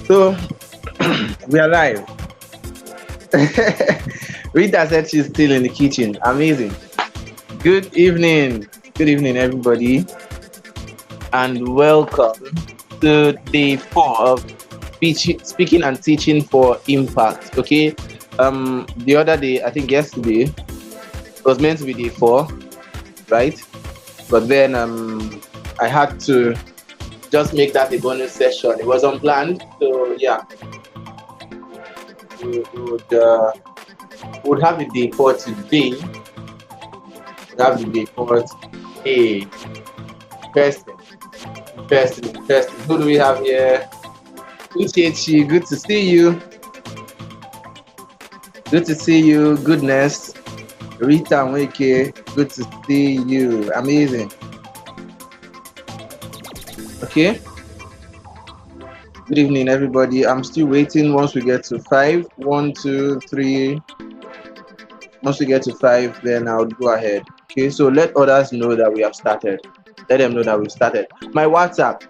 So we are live. Rita said she's still in the kitchen. Amazing. Good evening. Good evening, everybody, and welcome to day 4 of speaking and teaching for impact. Okay. The other day, I think yesterday, it was meant to be day 4, right? But then I had to just make that a bonus session. It was unplanned, so yeah, we would have the day 4 today. We'd have the day 4 today. Interesting. Who do we have here? Uchechi, good to see you. Good to see you. Goodness. Rita Nweke, good to see you. Amazing. Okay. Good evening, everybody. I'm still waiting. Once we get to 5, 1, 2, 3. Once we get to 5, then I'll go ahead. Okay, so let others know that we have started. Let them know that we've started. My WhatsApp,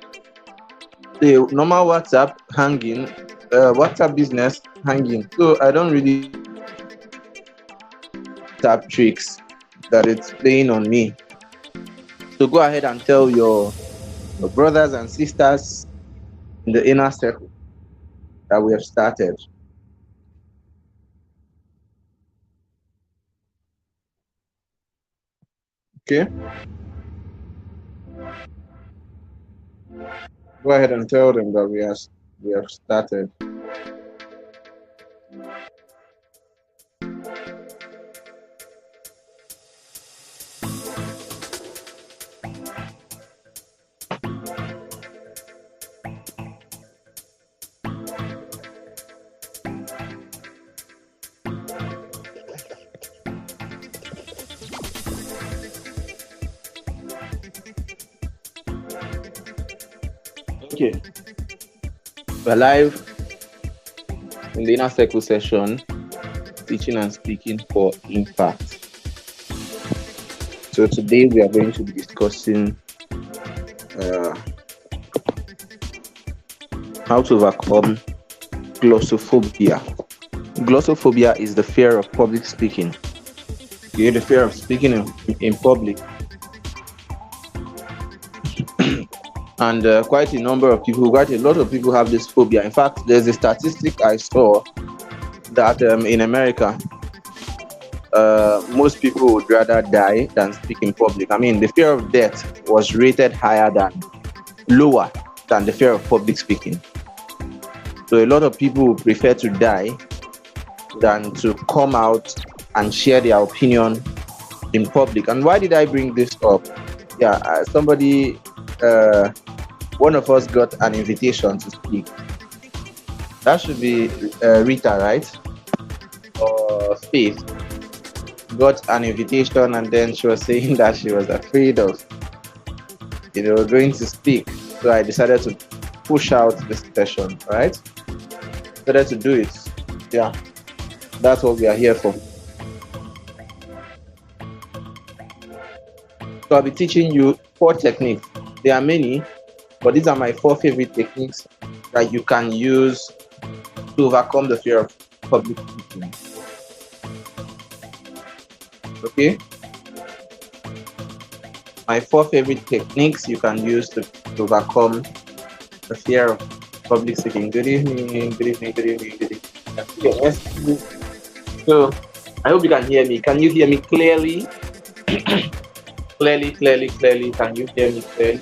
the normal WhatsApp hanging, WhatsApp business hanging. So I don't really tap tricks that it's playing on me. So go ahead and tell your brothers and sisters in the inner circle that we have started. Okay. Go ahead and tell them that we have started. Okay, we're live in the inner circle session, teaching and speaking for impact. So today we are going to be discussing how to overcome glossophobia. Glossophobia is the fear of public speaking. Okay, the fear of speaking in public. And quite a lot of people have this phobia. In fact, there's a statistic I saw that in America, most people would rather die than speak in public. I mean, the fear of death was rated lower than the fear of public speaking. So a lot of people would prefer to die than to come out and share their opinion in public. And why did I bring this up? Yeah, one of us got an invitation to speak. That should be Rita, right? Or Faith got an invitation, and then she was saying that she was afraid of, going to speak. So I decided to push out this session, right? Decided to do it. Yeah, that's what we are here for. So I'll be teaching you 4 techniques. There are many, but these are my 4 favorite techniques that you can use to overcome the fear of public speaking. Okay, my 4 favorite techniques you can use to overcome the fear of public speaking. Good evening, good evening, good evening, good evening. Yes. So I hope you can hear me. Can you hear me clearly? Clearly, clearly, clearly. Can you hear me clearly?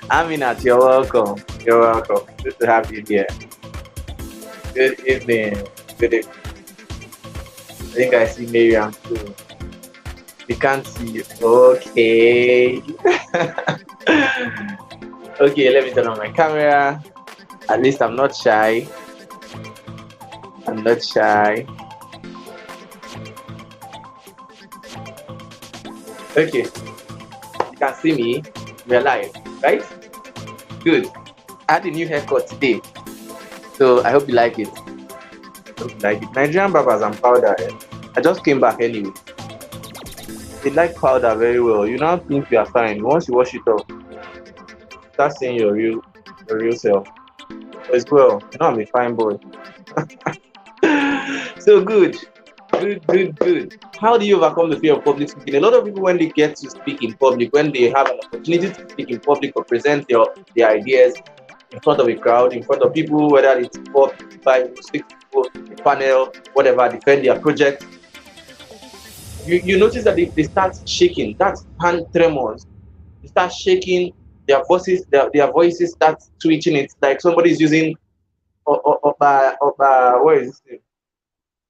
Aminat, you're welcome. You're welcome. Good to have you here. Good evening. Good evening. I think I see Miriam too. We can't see you. Okay. Okay, let me turn on my camera. At least I'm not shy. I'm not shy. Okay, you can see me. We're live, right? Good. I had a new haircut today, so I hope you like it. I hope you like it. Nigerian barbers and powder. I just came back anyway. They like powder very well. You now think you are fine. Once you wash it off, start seeing your real self. But it's well. You know I'm a fine boy. So good. Good, good, good. How do you overcome the fear of public speaking? A lot of people, when they get to speak in public, when they have an opportunity to speak in public or present their ideas in front of a crowd, in front of people, whether it's 4, 5, 6 people, a panel, whatever, defend their project, you notice that they start shaking. That's hand tremors. They start shaking. Their voices start twitching. It's like somebody's using what is this?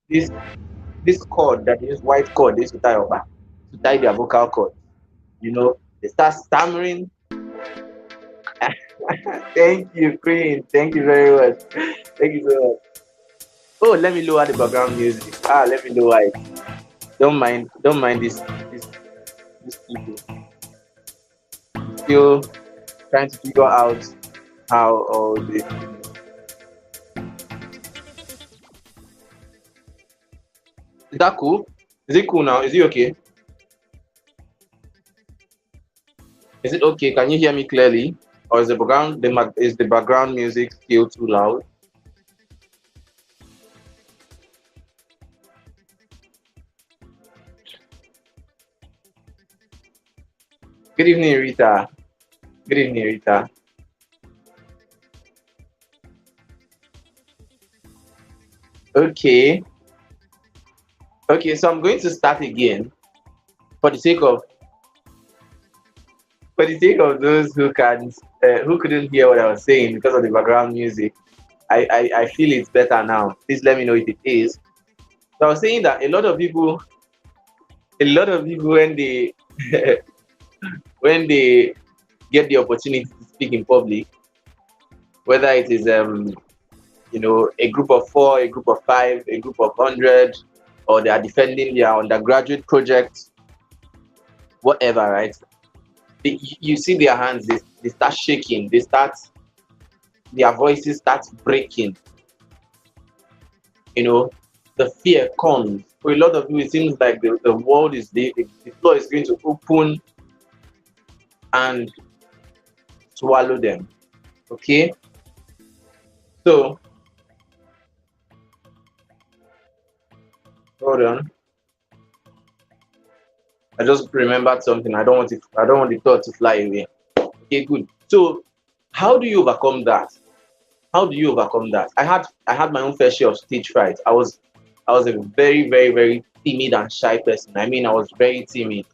This this cord that is white cord. They used to tie their vocal cord. They start stammering. Thank you, Queen. Thank you very much. Thank you so much. Oh, let me lower the background music. Let me lower it. Don't mind this people. Still trying to figure out how all this. Is that cool? Is it cool now? Is it okay? Is it okay? Can you hear me clearly? Or is the background music still too loud? Good evening, Rita. Good evening, Rita. Okay. Okay, so I'm going to start again for the sake of those who couldn't hear what I was saying because of the background music. I feel it's better now. Please let me know if it is. So I was saying that a lot of people when they when they get the opportunity to speak in public, whether it is a group of 4, a group of 5, a group of 100, or they are defending their undergraduate project, whatever, right? You see their hands, they start shaking, their voices start breaking. The fear comes. For a lot of you, it seems like the world is the floor is going to open and swallow them. Okay? So, hold on. I just remembered something. I don't want the thought to fly away. Okay, good. So, how do you overcome that? How do you overcome that? I had my own fair share of stage fright. I was a very, very, very timid and shy person. I mean, I was very timid.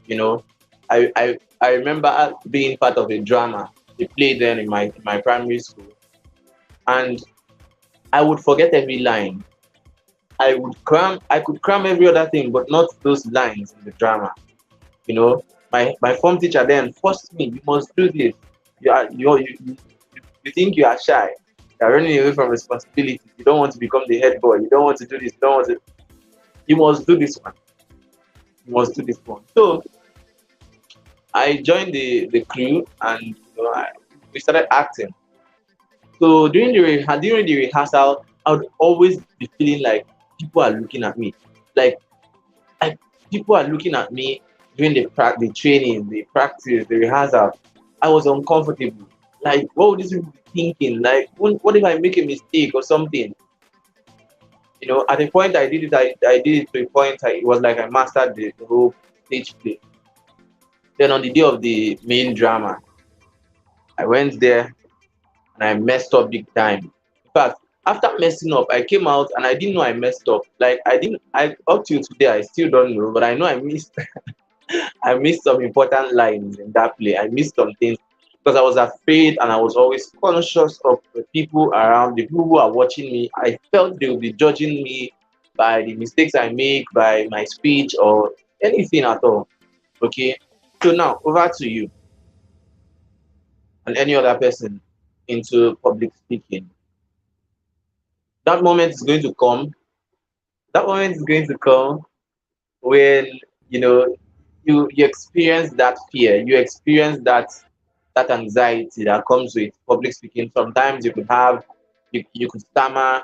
You know, I remember being part of a drama. They played then in my primary school, and I would forget every line. I could cram every other thing, but not those lines in the drama. My form teacher then forced me. You must do this. You think you are shy. You're running away from responsibility. You don't want to become the head boy. You don't want to do this. You don't want to. You must do this one. You must do this one. So I joined the crew, and we started acting. So during the rehearsal, I would always be feeling like people are looking at me, like like people are looking at me during the training, the practice, the rehearsal. I was uncomfortable. Like, what would these people be thinking? Like, what if I make a mistake or something? At the point I did it, I did it to a point. It was like I mastered the whole stage play. Then on the day of the main drama, I went there and I messed up big time. In fact, after messing up, I came out and I didn't know I messed up. Like I didn't. I up till today, I still don't know, but I know I missed. I missed some important lines in that play. I missed some things because I was afraid and I was always conscious of the people around, the people who are watching me. I felt they would be judging me by the mistakes I make, by my speech or anything at all. Okay. So now over to you and any other person into public speaking. That moment is going to come. That moment is going to come when you know you experience that fear, you experience that anxiety that comes with public speaking. Sometimes you could stammer,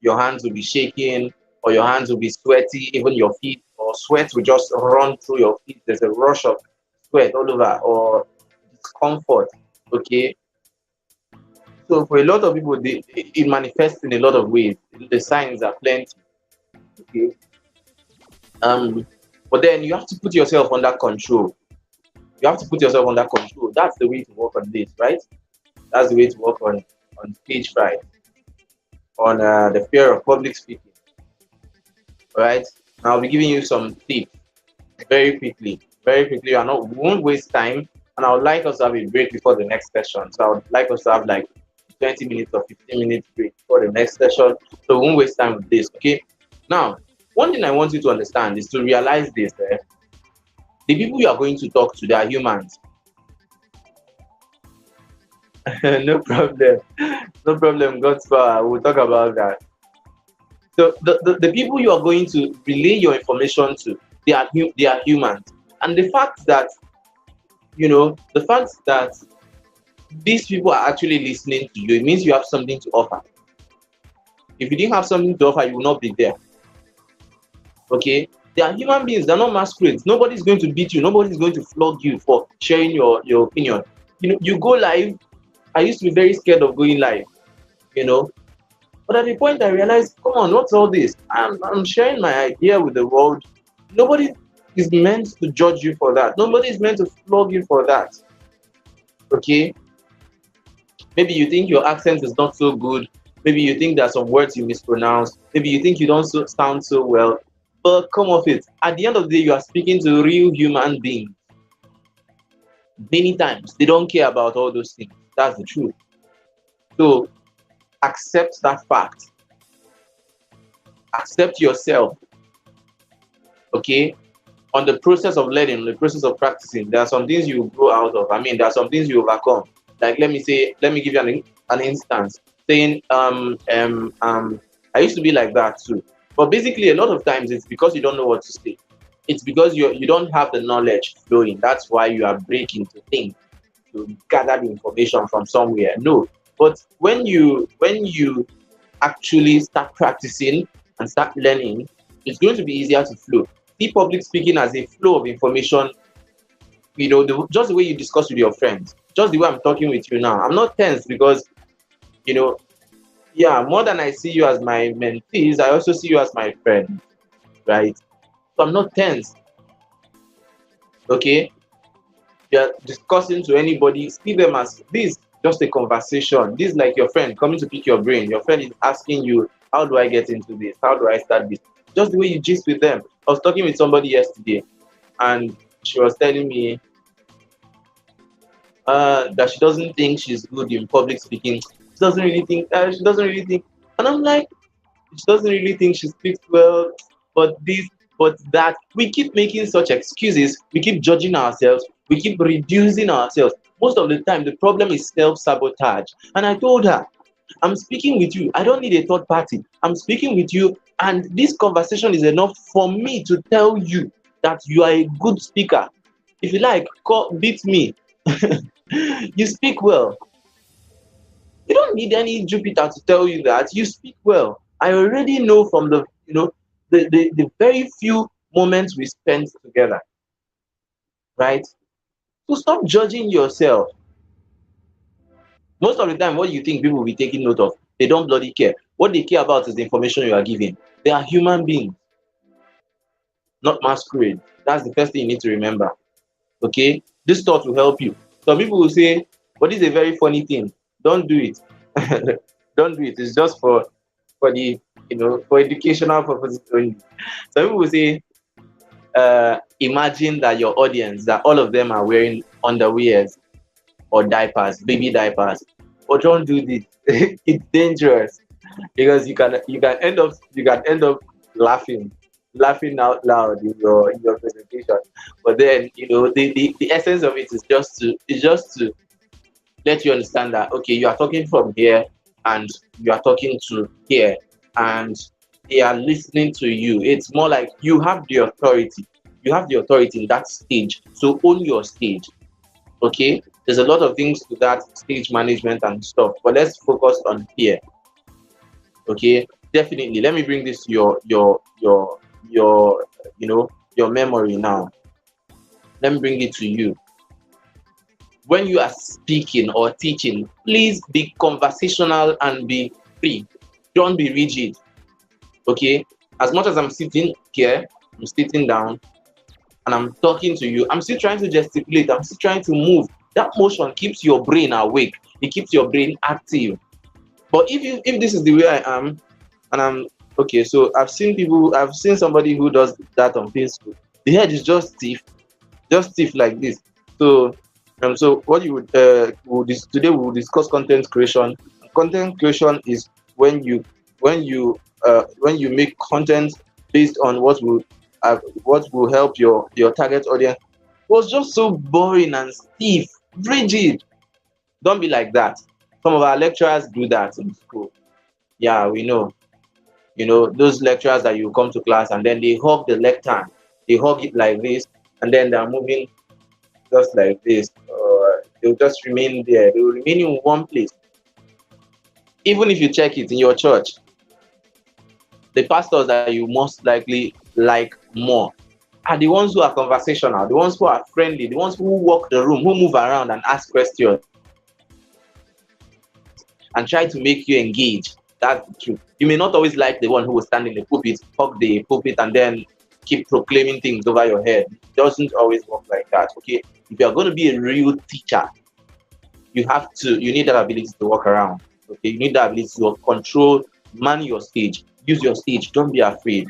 your hands will be shaking, or your hands will be sweaty, even your feet, or sweat will just run through your feet. There's a rush of sweat all over, or discomfort. Okay. So for a lot of people, it manifests in a lot of ways. The signs are plenty. Okay. Um, but then you have to put yourself under control. You have to put yourself under control. That's the way to work on this, right? That's the way to work on stage fright, on the fear of public speaking. All right. Now I'll be giving you some tips very quickly. Very quickly. We won't waste time. And I would like us to have a break before the next session. So I would like us to have like 20 minutes or 15 minutes break before the next session. So we won't waste time with this. Okay. Now, one thing I want you to understand is to realize this. The people you are going to talk to, they are humans. No problem. No problem. God's power. We'll talk about that. So the people you are going to relay your information to, they are humans. And the fact that these people are actually listening to you, it means you have something to offer. If you didn't have something to offer, you will not be there. Okay? They are human beings, they're not masquerades. Nobody's going to beat you, nobody's going to flog you for sharing your opinion. You go live. I used to be very scared of going live, you know. But at the point I realized, come on, what's all this? I'm sharing my idea with the world. Nobody is meant to judge you for that. Nobody is meant to flog you for that. Okay? Maybe you think your accent is not so good. Maybe you think there are some words you mispronounce. Maybe you think you don't sound so well. But come off it. At the end of the day, you are speaking to real human beings. Many times, they don't care about all those things. That's the truth. So, accept that fact. Accept yourself. Okay? On the process of learning, the process of practicing, there are some things you grow out of. I mean, there are some things you overcome. Like, let me give you an instance. Saying, I used to be like that too. But basically, a lot of times it's because you don't know what to say. It's because you don't have the knowledge flowing. That's why you are breaking to think, to gather the information from somewhere. No. But when you actually start practicing and start learning, it's going to be easier to flow. See public speaking as a flow of information, just the way you discuss with your friends, just the way I'm talking with you now. I'm not tense because, more than I see you as my mentees, I also see you as my friend, right? So I'm not tense, okay? You're discussing to anybody, see them as this, just a conversation. This is like your friend coming to pick your brain. Your friend is asking you, how do I get into this? How do I start this? Just the way you gist with them. I was talking with somebody yesterday, and she was telling me that she doesn't think she's good in public speaking. She doesn't really think, and I'm like, she doesn't really think she speaks well, but this, but that. We keep making such excuses, we keep judging ourselves, we keep reducing ourselves. Most of the time, the problem is self-sabotage. And I told her, I'm speaking with you. I don't need a third party. I'm speaking with you, and this conversation is enough for me to tell you that you are a good speaker. If you like, beat me. You speak well. You don't need any Jupiter to tell you that. You speak well. I already know from the very few moments we spent together, right? So stop judging yourself. Most of the time, what you think people will be taking note of, they don't bloody care. What they care about is the information you are giving. They are human beings, not masquerade. That's the first thing you need to remember. Okay? This thought will help you. Some people will say, but this is a very funny thing. Don't do it. Don't do it. It's just for the for educational purposes only. Some people will say, imagine that your audience, that all of them are wearing underwears or diapers, baby diapers. But don't do this. It's dangerous because you can end up laughing out loud in your presentation. But then the essence of it is just to let you understand that okay, you are talking from here and you are talking to here, and they are listening to you. It's more like you have the authority. You have the authority in that stage. So own your stage. Okay? There's a lot of things to that stage management and stuff. But let's focus on here. Okay? Definitely. Let me bring this to your memory now. Let me bring it to you. When you are speaking or teaching, please be conversational and be free. Don't be rigid. Okay? As much as I'm sitting here, I'm sitting down, and I'm talking to you, I'm still trying to gesticulate, I'm still trying to move. That motion keeps your brain awake, it keeps your brain active. But if this is the way I am, and I'm okay, so I've seen somebody who does that on Facebook. The head is just stiff like this. So what you would today we will discuss content creation. Content creation is when you make content based on what will help your target audience. It was just so boring and stiff, rigid. Don't be like that. Some of our lecturers do that in school. Yeah, we know. Those lecturers that you come to class and then they hug the lectern. They hug it like this, and then they're moving just like this. They'll just remain there. They will remain in one place. Even if you check it in your church, the pastors that you most likely like more are the ones who are conversational, the ones who are friendly, the ones who walk the room, who move around and ask questions and try to make you engage. That's the truth. You may not always like the one who will stand in the pulpit, hug the pulpit, and then keep proclaiming things over your head. It doesn't always work like that. Okay, if you're going to be a real teacher, you need that ability to walk around. Okay, you need that ability to control, man your stage, use your stage. Don't be afraid.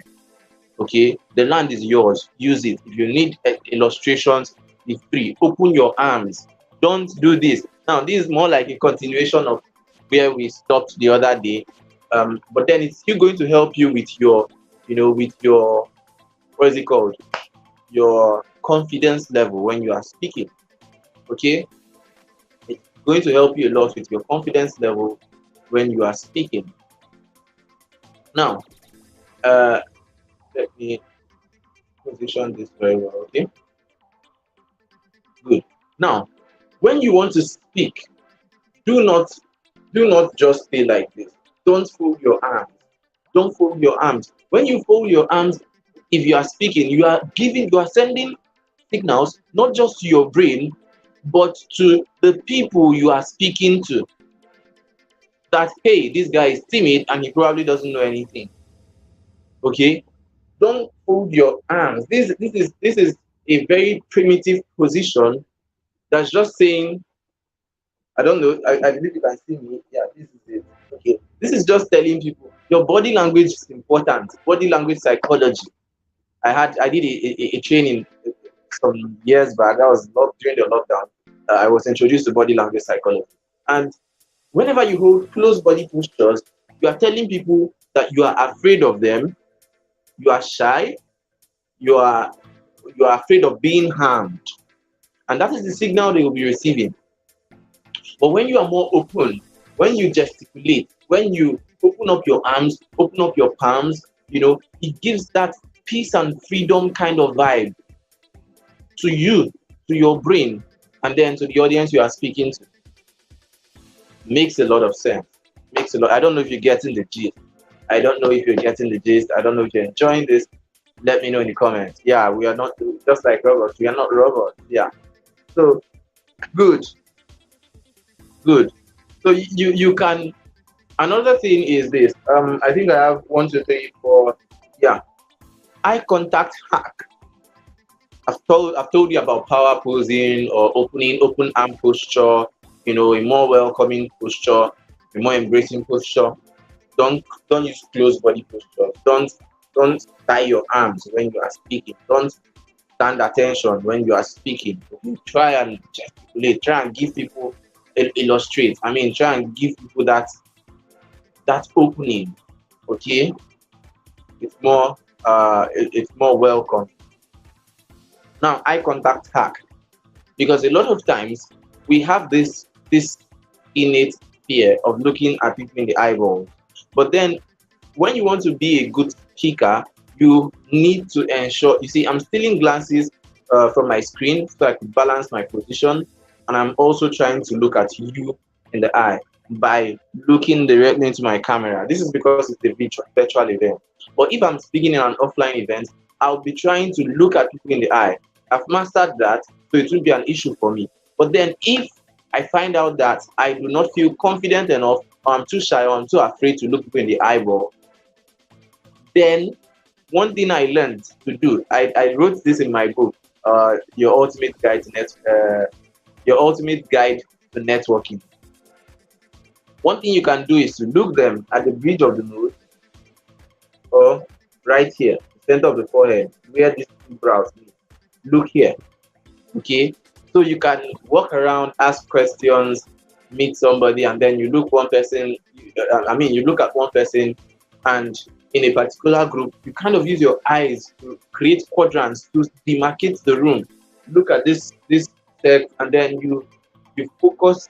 Okay, the land is yours. Use it. If you need illustrations, be free. Open your arms. Don't do this. Now, this is more like a continuation of where we stopped the other day. But then it's still going to help you with your what is it called? Your confidence level when you are speaking. Okay, it's going to help you a lot with your confidence level when you are speaking. Now, let me position this very well. Okay, good. Now, when you want to speak, do not just stay like this. Don't fold your arms. Don't fold your arms. When you fold your arms, if you are speaking, you are sending signals not just to your brain, but to the people you are speaking to. That hey, this guy is timid and he probably doesn't know anything. Okay, don't fold your arms. This is a very primitive position that's just saying, I don't know, I believe you can see me. Yeah, this is it. Okay, this is just telling people your body language is important. Body language psychology. I did a training some years back. That was during the lockdown. I was introduced to body language psychology, and whenever you hold close body postures, you are telling people that you are afraid of them, you are shy, you are afraid of being harmed, and that is the signal they will be receiving. But when you are more open, when you gesticulate, when you open up your arms, open up your palms, it gives that peace and freedom kind of vibe to you, to your brain, and then to the audience you are speaking to. Makes a lot of sense. Makes a lot. I don't know if you're getting the gist. I don't know if you're getting the gist. I don't know if you're enjoying this. Let me know in the comments. Yeah, we are not just like robots. We are not robots. Yeah. So good, good. So you can. Another thing is this. I think I have 1, 2, 3, 4. Yeah, eye contact hack. I've told you about power posing or open arm posture. You know, a more welcoming posture, a more embracing posture. Don't use closed body posture. Don't tie your arms when you are speaking. Don't stand attention when you are speaking. Okay? Try and gesticulate. Try and give people illustrate. I mean, try and give people that opening. Okay, it's more welcome. Now, eye contact hack, because a lot of times we have this innate fear of looking at people in the eyeballs, but then when you want to be a good speaker, you need to ensure. You see, I'm stealing glances from my screen so I can balance my position, and I'm also trying to look at you in the eye by looking directly into my camera. This is because it's a virtual event. But if I'm speaking in an offline event, I'll be trying to look at people in the eye. I've mastered that, so it won't be an issue for me. But then if I find out that I do not feel confident enough, or I'm too shy, or I'm too afraid to look people in the eyeball, then one thing I learned to do, I wrote this in my book, Your Ultimate Guide to Networking. One thing you can do is to look them at the bridge of the nose, or right here, the center of the forehead, where these two brows meet. Look here, okay? So you can walk around, ask questions, meet somebody, and then you look one person. You look at one person, and in a particular group, you kind of use your eyes to create quadrants to demarcate the room. Look at this text, and then you focus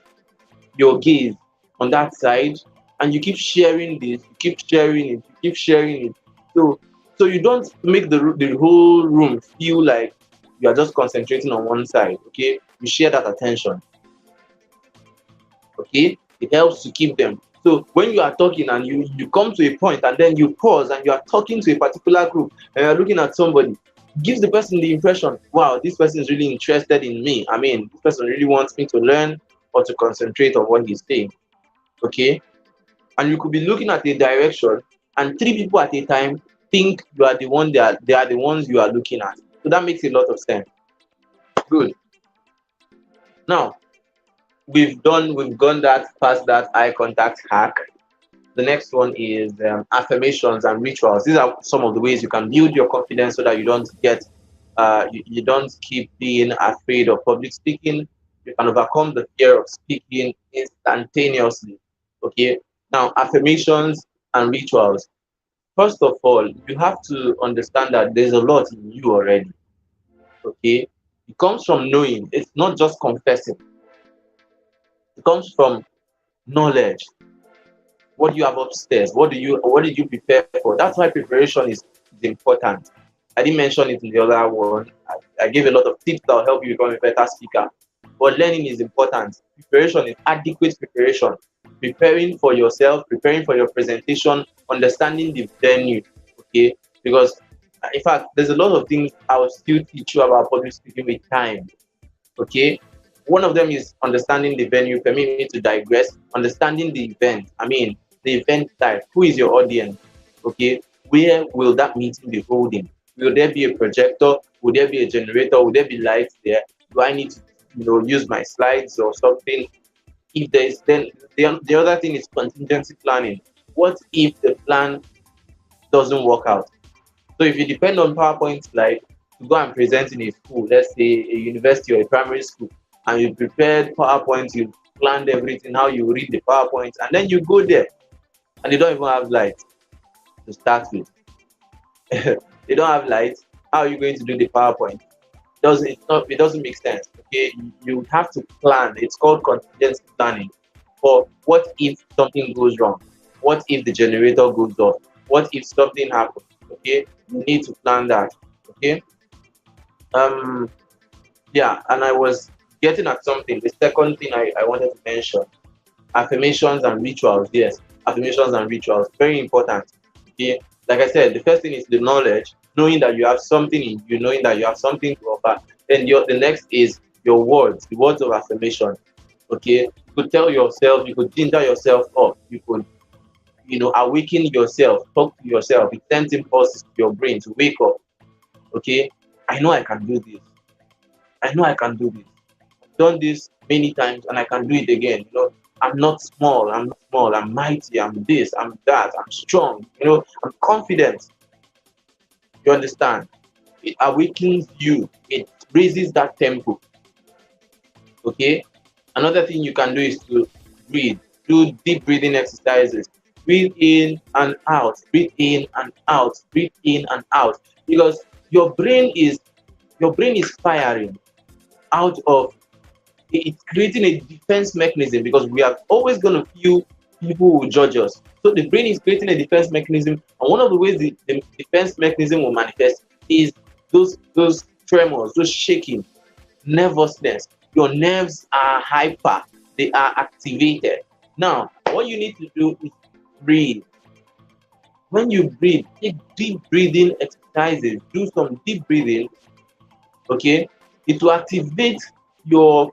your gaze on that side, and you keep sharing this, you keep sharing it, you keep sharing it. So you don't make the whole room feel like you are just concentrating on one side. Okay, you share that attention. Okay, it helps to keep them. So when you are talking and you come to a point and then you pause and you are talking to a particular group and you're looking at somebody, gives the person the impression, wow, this person is really interested in me. I mean, this person really wants me to learn or to concentrate on what he's saying. Okay, and you could be looking at a direction and 3 people at a time think you are the one they are the ones you are looking at. So that makes a lot of sense. Good. Now we've gone past that eye contact hack. The next one is affirmations and rituals. These are some of the ways you can build your confidence so that you don't you don't keep being afraid of public speaking. You can overcome the fear of speaking instantaneously. Okay. Now, affirmations and rituals. First of all, you have to understand that there's a lot in you already. Okay. It comes from knowing. It's not just confessing. It comes from knowledge. What do you have upstairs? What did you prepare for? That's why preparation is important. I didn't mention it in the other one. I gave a lot of tips that will help you become a better speaker. But learning is important. Preparation is adequate preparation. Preparing for yourself, preparing for your presentation, understanding the venue. Okay, because in fact, there's a lot of things I will still teach you about public speaking with time. Okay, one of them is understanding the venue. Permit me to digress. Understanding the event. I mean, the event type. Who is your audience? Okay, where will that meeting be holding? Will there be a projector? Will there be a generator? Will there be lights there? Do I need to, use my slides or something? If there is, then the other thing is contingency planning. What if the plan doesn't work out? So if you depend on PowerPoint slide to go and present in a school, let's say a university or a primary school, and you prepared PowerPoint, you planned everything, how you read the PowerPoint, and then you go there and they don't even have light to start with. They don't have light. How are you going to do the PowerPoint? It doesn't make sense. Okay, you have to plan. It's called contingency planning. For what if something goes wrong? What if the generator goes off? What if something happens? Okay, you need to plan that. Okay. Yeah, and I was getting at something. The second thing I wanted to mention Affirmations and rituals. Yes, affirmations and rituals. Very important. Okay. Like I said, the first thing is the knowledge, knowing that you have something in you, knowing that you have something to offer. Then the next is your words, the words of affirmation. Okay. You could tell yourself, you could ginger yourself up, you could, awaken yourself, talk to yourself. It sends impulses to your brain to wake up. Okay. I know I can do this. I know I can do this. I've done this many times and I can do it again. I'm not small, I'm mighty, I'm this, I'm that, I'm strong, I'm confident. You understand? It awakens you, it raises that tempo. Okay. Another thing you can do is to breathe. Do deep breathing exercises. Breathe in and out, breathe in and out, breathe in and out. Because your brain is firing out of, it's creating a defense mechanism, because we are always going to feel people who will judge us. So the brain is creating a defense mechanism, and one of the ways the defense mechanism will manifest is those tremors, those shaking, nervousness. Your nerves are hyper, they are activated. Now, what you need to do is breathe. When you breathe, take deep breathing exercises, do some deep breathing, okay? It will activate your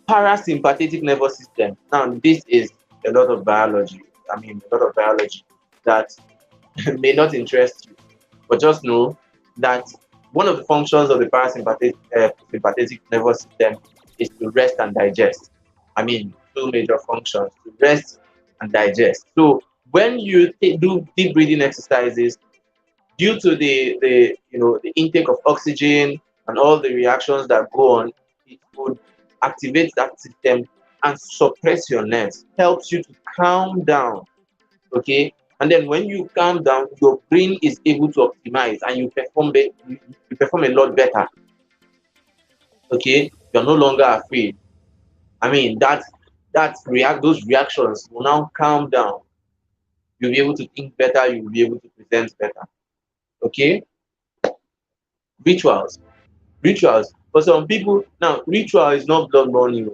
parasympathetic nervous system. Now, this is a lot of biology. A lot of biology that may not interest you, but just know that one of the functions of the parasympathetic sympathetic nervous system is to rest and digest. Two major functions: to rest and digest. So, when you do deep breathing exercises, due to the intake of oxygen and all the reactions that go on, it would activate that system and suppress your nerves, helps you to calm down. Okay. And then when you calm down, your brain is able to optimize and you perform a lot better. Okay. You're no longer afraid. Those reactions will now calm down. You'll be able to think better, you'll be able to present better. Okay. Rituals. Rituals. For some people, now ritual is not blood money.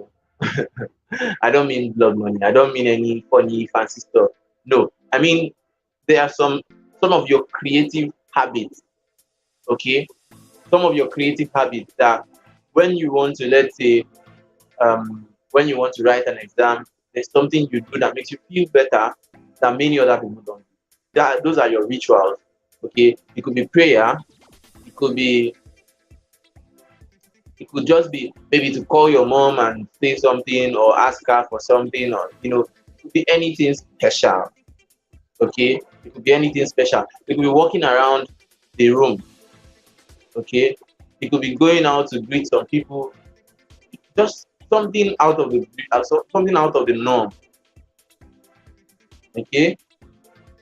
I don't mean blood money. I don't mean any funny fancy stuff. No. There are some of your creative habits. Okay. Some of your creative habits that when you want to, let's say, when you want to write an exam, there's something you do that makes you feel better than many other people don't. Those are your rituals. Okay. It could be prayer. It could just be maybe to call your mom and say something, or ask her for something, or it could be anything special. Okay, it could be anything special. It could be walking around the room. Okay, it could be going out to greet some people. Just something out of the norm. Okay,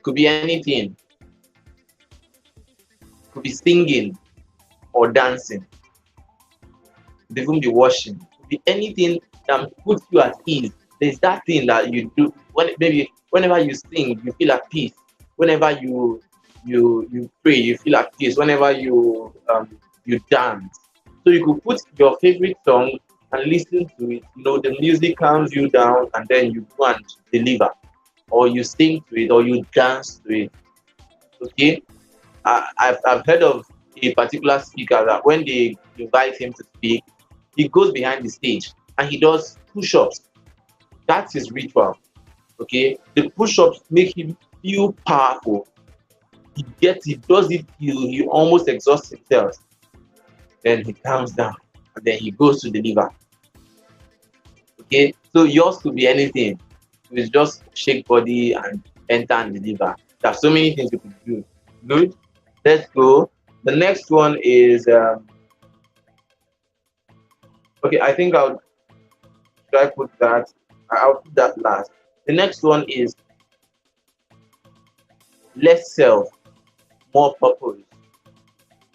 could be anything. Could be singing or dancing. Could even be washing. Could be anything that puts you at ease. There's that thing that you do whenever you sing, you feel at peace. Whenever you pray, you feel at peace. Whenever you dance, so you could put your favorite song and listen to it. The music calms you down, and then you go and deliver, or you sing to it, or you dance to it. Okay, I've heard of a particular speaker that when they invite him to speak, he goes behind the stage and he does push-ups. That's his ritual. Okay, the push-ups make him feel powerful. He does it, he almost exhausts himself. Then he calms down and then he goes to deliver. Okay, so yours could be anything. It's just shake body and enter and deliver. There's so many things you could do. Good. Let's go. The next one is okay. I think I'll put that. I'll put that last. The next one is less self, more purpose.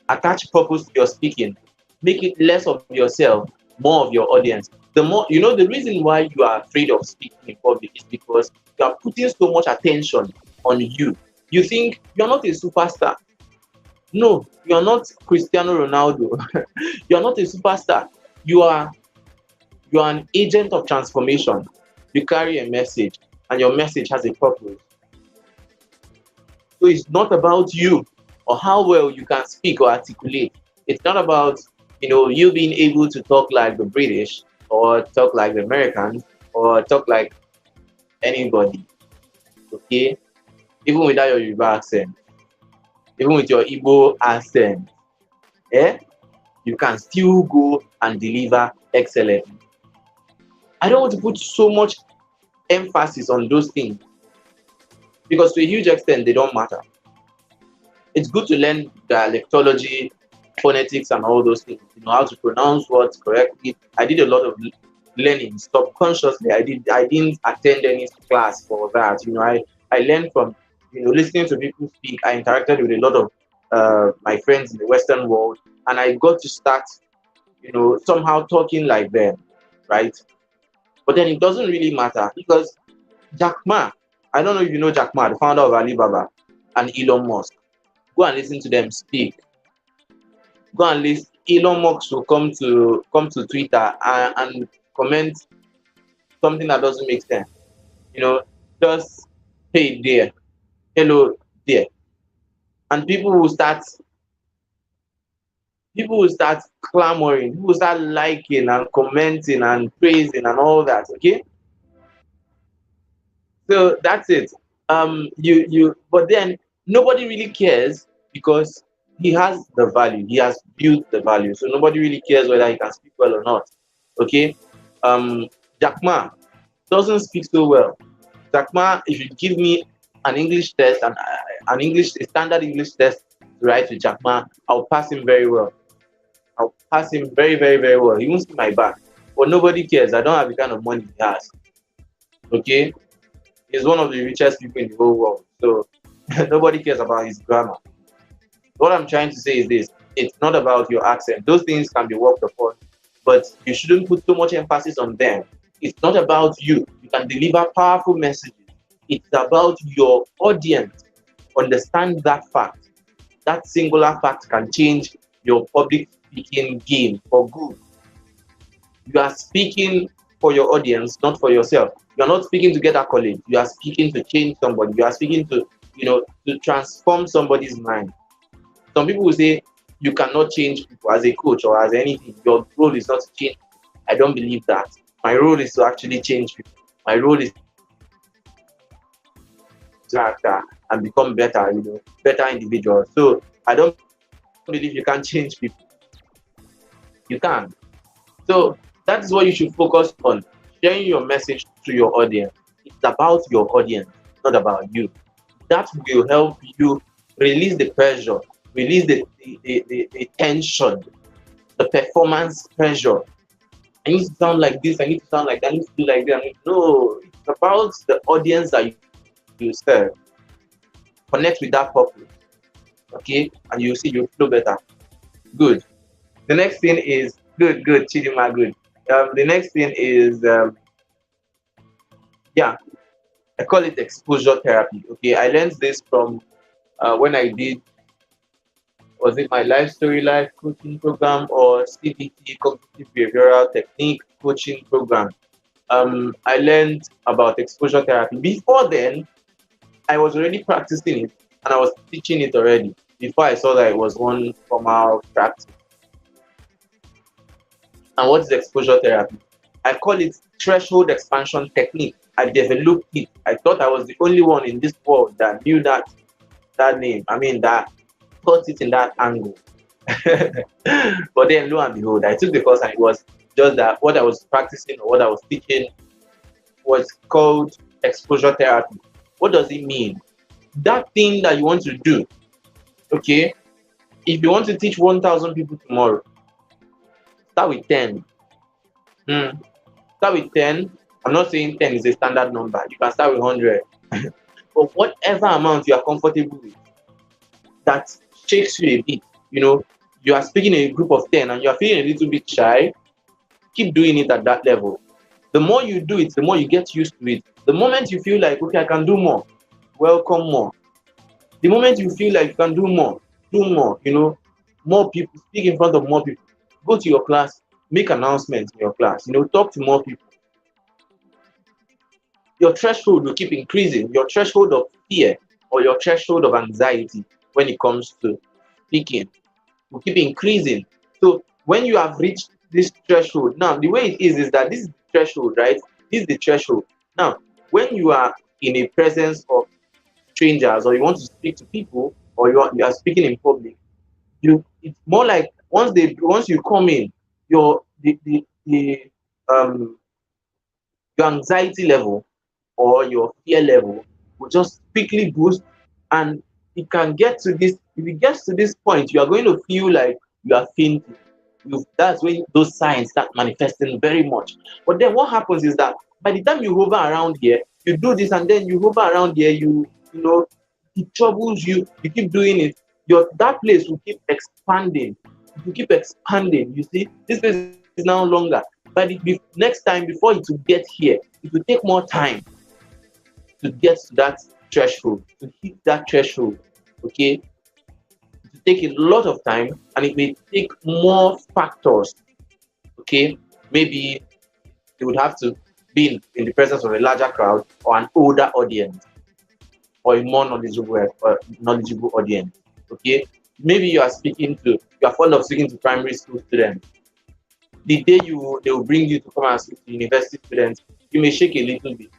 Attach purpose to your speaking. Make it less of yourself, more of your audience. The reason why you are afraid of speaking in public is because you are putting so much attention on you. You think you're not a superstar. No, you're not Cristiano Ronaldo. You're not a superstar. You are an agent of transformation. You carry a message, and your message has a purpose. So it's not about you or how well you can speak or articulate. It's not about you being able to talk like the British or talk like the Americans or talk like anybody. Okay, even without your Yoruba accent, even with your Igbo accent, eh, you can still go and deliver excellently. I don't want to put so much emphasis on those things because to a huge extent they don't matter. It's good to learn dialectology, phonetics, and all those things. You know how to pronounce words correctly. I did a lot of learning subconsciously. I didn't attend any class for that. I learned from listening to people speak. I interacted with a lot of my friends in the Western world, and I got to start somehow talking like them, right? But then it doesn't really matter because Jack Ma, I don't know if you know Jack Ma, the founder of Alibaba, and Elon Musk. Go and listen to them speak. Go and listen. Elon Musk will come to Twitter and comment something that doesn't make sense. You know, just hey there, hello there, and people will start clamoring, people will start liking and commenting and praising and all that. Okay, so that's it. But then nobody really cares because he has the value. He has built the value. So nobody really cares whether he can speak well or not. Okay. Um, Jack Ma doesn't speak so well. Jack Ma, if you give me an English test and a standard English test to write with Jack Ma, I'll pass him very well. I'll pass him very, very, very well. He won't see my back. But nobody cares. I don't have the kind of money he has. Okay. He's one of the richest people in the whole world. So nobody cares about his grammar. What I'm trying to say is this: it's not about your accent. Those things can be worked upon, but you shouldn't put so much emphasis on them. It's not about you. You can deliver powerful messages. It's about your audience. Understand that fact. That singular fact can change your public speaking game for good. You are speaking for your audience, not for yourself. You are not speaking to get accolades. You are speaking to change somebody. You are speaking to transform somebody's mind. Some people will say you cannot change people as a coach or as anything. Your role is not to change. I don't believe that. My role is to actually change people. My role is to act and become better, better individuals. So I don't believe you can change people. You can. So that is what you should focus on. Sharing your message to your audience. It's about your audience, not about you. That will help you release the pressure, release the tension, the performance pressure. I need to sound like this, I need to sound like that, I need to do like that. No, it's about the audience that you serve. Connect with that purpose. Okay? And you'll see you'll flow better. Good. The next thing is good, Chidima, good. The next thing is I call it exposure therapy. Okay, I learned this from when I did, was it my life story life coaching program or CBT cognitive behavioral technique coaching program. I learned about exposure therapy. Before then, I was already practicing it and I was teaching it already before I saw that it was one formal practice. And what is exposure therapy? I call it threshold expansion technique. I developed it. I thought I was the only one in this world that knew that name. I mean, that got it in that angle. But then, lo and behold, I took the course and it was just that what I was practicing or what I was teaching was called exposure therapy. What does it mean? That thing that you want to do, okay? If you want to teach 1,000 people tomorrow, start with 10. Start with 10. I'm not saying 10 is a standard number. You can start with 100. But whatever amount you are comfortable with, that shakes you a bit, you are speaking in a group of 10 and you are feeling a little bit shy, keep doing it at that level. The more you do it, the more you get used to it. The moment you feel like, okay, I can do more, welcome more. The moment you feel like you can do more, more people, speak in front of more people. Go to your class, make announcements in your class, talk to more people. your threshold will keep increasing. Your threshold of fear or your threshold of anxiety when it comes to speaking will keep increasing. So when you have reached this threshold, now the way it is that this is the threshold, right? This is the threshold. Now, when you are in a presence of strangers or you want to speak to people or you are speaking in public, it's more like once you come in, your um your anxiety level or your fear level will just quickly boost, and it can get to this if it gets to this point, you are going to feel like you are fainting. That's when those signs start manifesting very much. But then what happens is that by the time you hover around here, you do this and then you hover around here, you know, it troubles you, you keep doing it, your that place will keep expanding. It will keep expanding. You see, this place is now longer. But next time before it will get here, it will take more time to get to that threshold, to hit that threshold. Okay, it will take a lot of time and it may take more factors. Okay, maybe you would have to be in the presence of a larger crowd or an older audience or a more knowledgeable audience. Okay, maybe you are fond of speaking to primary school students. The day they will bring you to come and speak to university students, you may shake a little bit.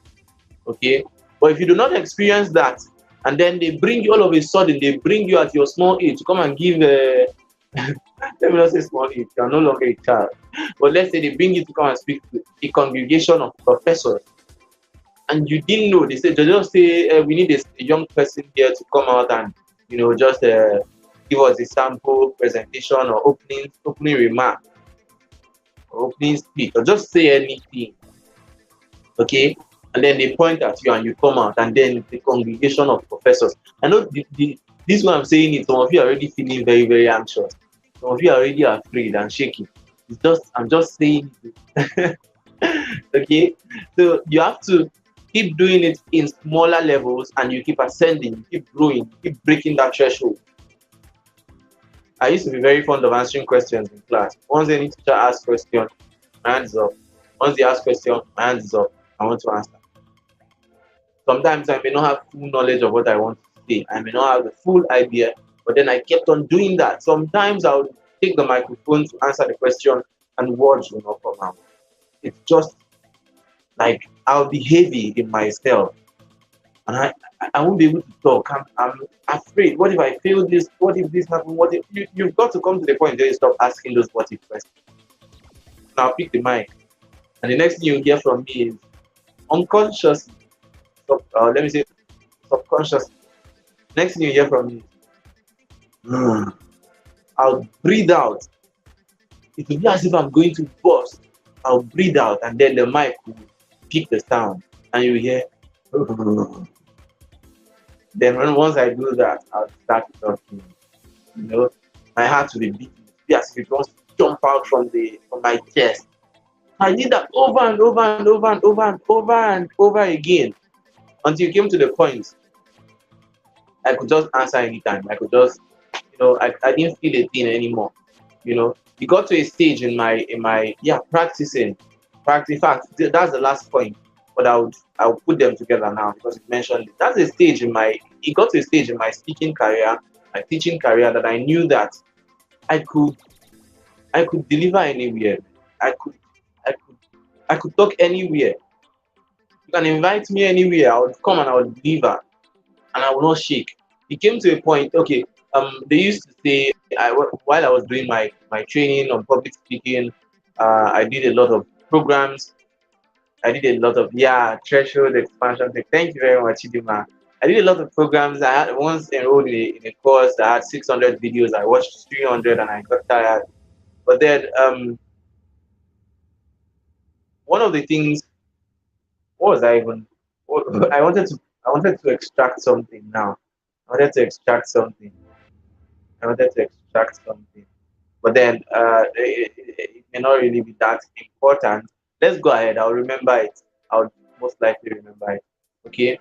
Okay, but if you do not experience that, and then they bring you all of a sudden, they bring you at your small age to come and give let me not say small age, you are no longer a child, but let's say they bring you to come and speak to a congregation of professors, and you didn't know. They just say we need a young person here to come out and just give us a sample presentation or opening remark or opening speech or just say anything. Okay, and then they point at you and you come out, and then the congregation of professors. I know this one I'm saying it, some of you are already feeling very, very anxious. Some of you are already afraid and shaking. I'm just saying it. Okay, so you have to keep doing it in smaller levels, and you keep ascending, you keep growing, you keep breaking that threshold. I used to be very fond of answering questions in class. Once any teacher asks question, my hand is up. Once they ask question, my hand is up. I want to answer. Sometimes I may not have full knowledge of what I want to say. I may not have the full idea, but then I kept on doing that. Sometimes I would take the microphone to answer the question and words will not come out. It's just like I'll be heavy in myself and I won't be able to talk. I'm afraid. What if I fail this? What if this happens? What if you've got to come to the point where you stop asking those what if questions. Now pick the mic. And the next thing you hear from me is unconsciously, let me say subconsciously. Next thing you hear from me, I'll breathe out. It will be as if I'm going to burst. I'll breathe out, and then the mic will pick the sound, and you hear. Then once I do that, I'll start talking. My heart will be beating. It will be as if it wants to jump out from my chest. I did that over and over and over and over and over and over again until you came to the point I could just answer anytime. I could just, I didn't feel a thing anymore. It got to a stage in my practicing. Practice. In fact, that's the last point. But I'll put them together now because you mentioned it. It got to a stage in my speaking career, my teaching career, that I knew that I could deliver anywhere. I could I could talk anywhere. You can invite me anywhere. I would come and I would deliver, and I will not shake. It came to a point. Okay, they used to say while I was doing my training on public speaking, I did a lot of programs. I did a lot of threshold expansion. Thank you very much, Chidima. I did a lot of programs. I had once enrolled in a course that had 600 videos. I watched 300 and I got tired. But then one of the things, what was I even? I wanted to extract something now. I wanted to extract something. I wanted to extract something. But then it may not really be that important. Let's go ahead. I'll remember it. I'll most likely remember it. Okay.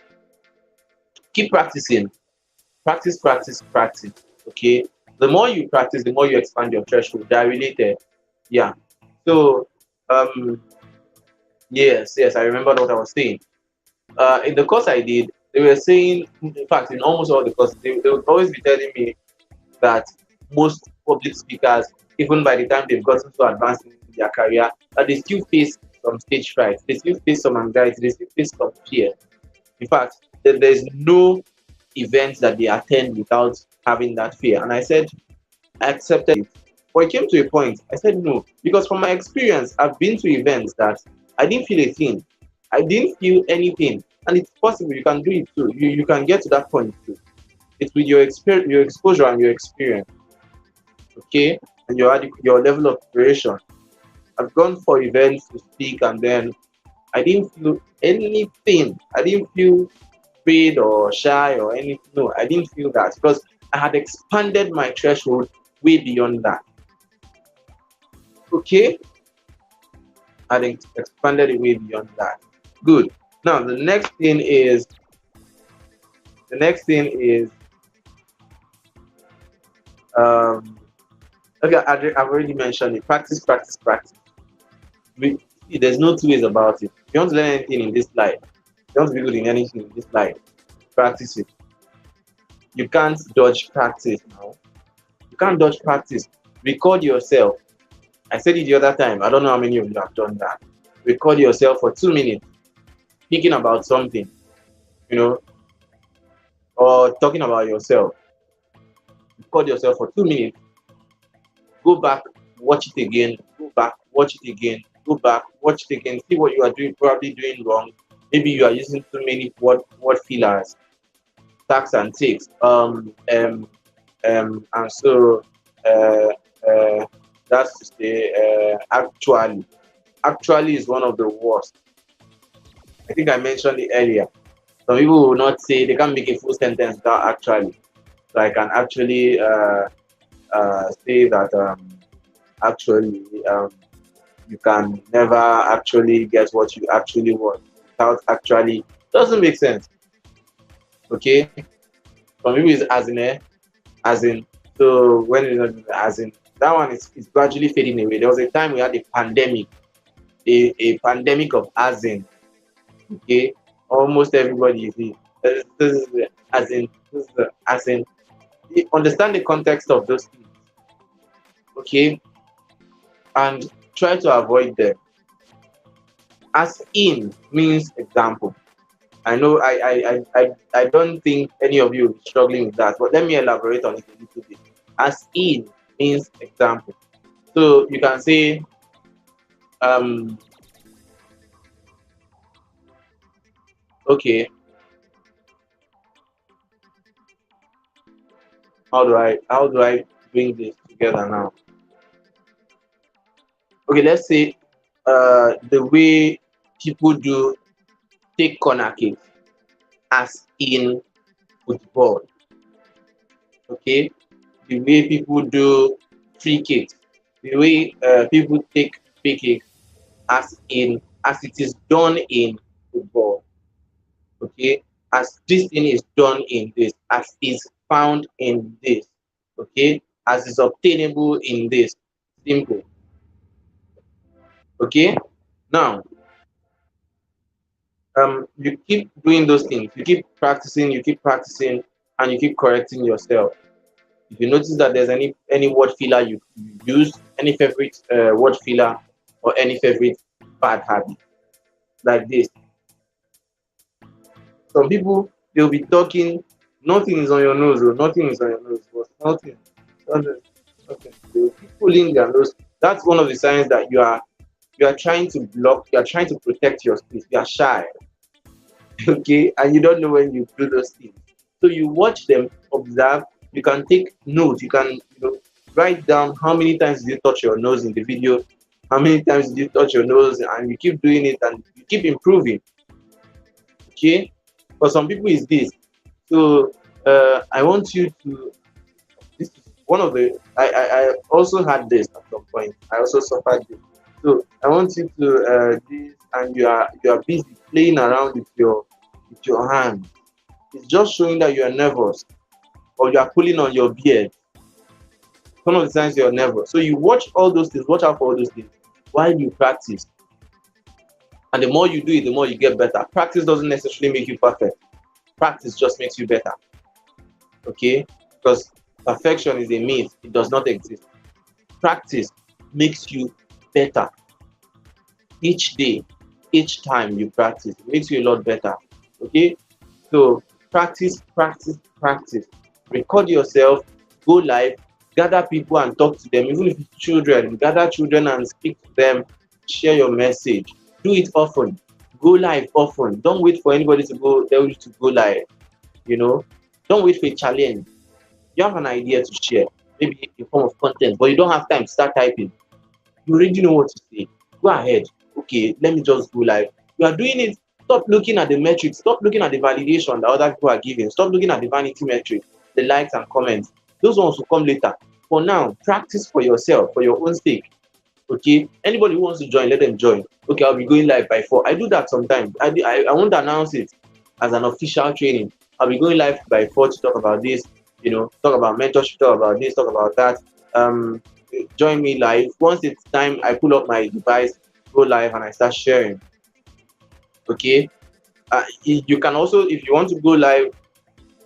Keep practicing. Practice, practice, practice. Okay. The more you practice, the more you expand your threshold. They are related. Yeah. So yes, I remember what I was saying. In the course I did, they were saying, in fact, in almost all the courses, they would always be telling me that most public speakers, even by the time they've gotten so advanced in their career, that they still face some stage fright, they still face some anxiety, they still face some fear. In fact, there's no event that they attend without having that fear. And I said, I accepted it. But it came to a point, I said no. Because from my experience, I've been to events that I didn't feel a thing. I didn't feel anything. And it's possible you can do it too. You can get to that point too. It's with your experience, your exposure and your experience, okay, and your level of preparation. I've gone for events to speak, and then I didn't feel anything. I didn't feel afraid or shy or anything. No, I didn't feel that because I had expanded my threshold way beyond that. Okay, I had expanded it way beyond that. Good. Now the next thing is um okay, I've already mentioned it. Practice, practice, practice. There's no two ways about it. If you want to learn anything in this life, if you want to be good in anything in this life, practice it. You can't dodge practice now. You can't dodge practice. Record yourself. I said it the other time. I don't know how many of you have done that. Record yourself for 2 minutes, thinking about something, you know, or talking about yourself. Record yourself for 2 minutes. Go back, watch it again. Go back, watch it again. Go back, watch it again. See what you are doing, probably doing wrong. Maybe you are using too many word fillers, tags and takes. And so uh, uh, that's to say, actually is one of the worst. I think I mentioned it earlier. Some people will not say they can't make a full sentence without actually. So I can actually say that actually you can never actually get what you actually want without actually. Doesn't make sense. Okay. Some people is as in, as in. So when it's as in, that one is gradually fading away. There was a time we had a pandemic, a pandemic of as in. Okay, almost everybody is in. This is as in, this is as in. Understand the context of those things, okay, and try to avoid them. As in means example. I know I don't think any of you will be struggling with that, but let me elaborate on it a little bit. As in means example. So you can say, um, okay, how do I bring this together now? Okay, let's say the way people do take corner kicks, as in football. Okay, the way people do free kicks, the way people take free kicks, as it is done in football. Okay, as this thing is done in this, as is found in this. Okay, as is obtainable in this. Simple. Okay, now you keep doing those things, you keep practicing, and you keep correcting yourself. If you notice that there's any word filler you use, any favorite word filler or any favorite bad habit, like this. Some people, they'll be talking, nothing is on your nose, or nothing is on your nose, but nothing, nothing. They will keep pulling their nose. That's one of the signs that you are trying to block, you are trying to protect your space, you are shy. Okay, and you don't know when you do those things. So you watch them, observe, you can take notes, you can write down how many times did you touch your nose in the video, how many times did you touch your nose, and you keep doing it and you keep improving. Okay, for some people is this. So I want you to, this is one of the, I also had this at some point, I also suffered this. So I want you to this, and you are busy playing around with your hand. It's just showing that you are nervous, or you are pulling on your beard. Some of the signs you're nervous. So you watch all those things, watch out for all those things while you practice. And the more you do it, the more you get better. Practice doesn't necessarily make you perfect. Practice just makes you better. Okay? Because perfection is a myth, it does not exist. Practice makes you better. Each day, each time you practice, it makes you a lot better. Okay? So practice, practice, practice. Record yourself, go live, gather people and talk to them. Even if it's children, gather children and speak to them, share your message. Do it often. Go live often. Don't wait for anybody to go tell you to go live. You know, don't wait for a challenge. You have an idea to share, maybe in form of content, but you don't have time to start typing. You already know what to say. Go ahead. Okay, let me just go live. You are doing it. Stop looking at the metrics. Stop looking at the validation that other people are giving. Stop looking at the vanity metrics, the likes and comments. Those ones will come later. For now, practice for yourself, for your own sake. Okay, anybody who wants to join, let them join. Okay, I'll be going live by 4. I do that sometimes. I won't announce it as an official training. I'll be going live by 4 to talk about this, talk about mentorship, talk about this, talk about that. Um, Join me live. Once it's time, I pull up my device, go live, and I start sharing. Okay. You can also, if you want to go live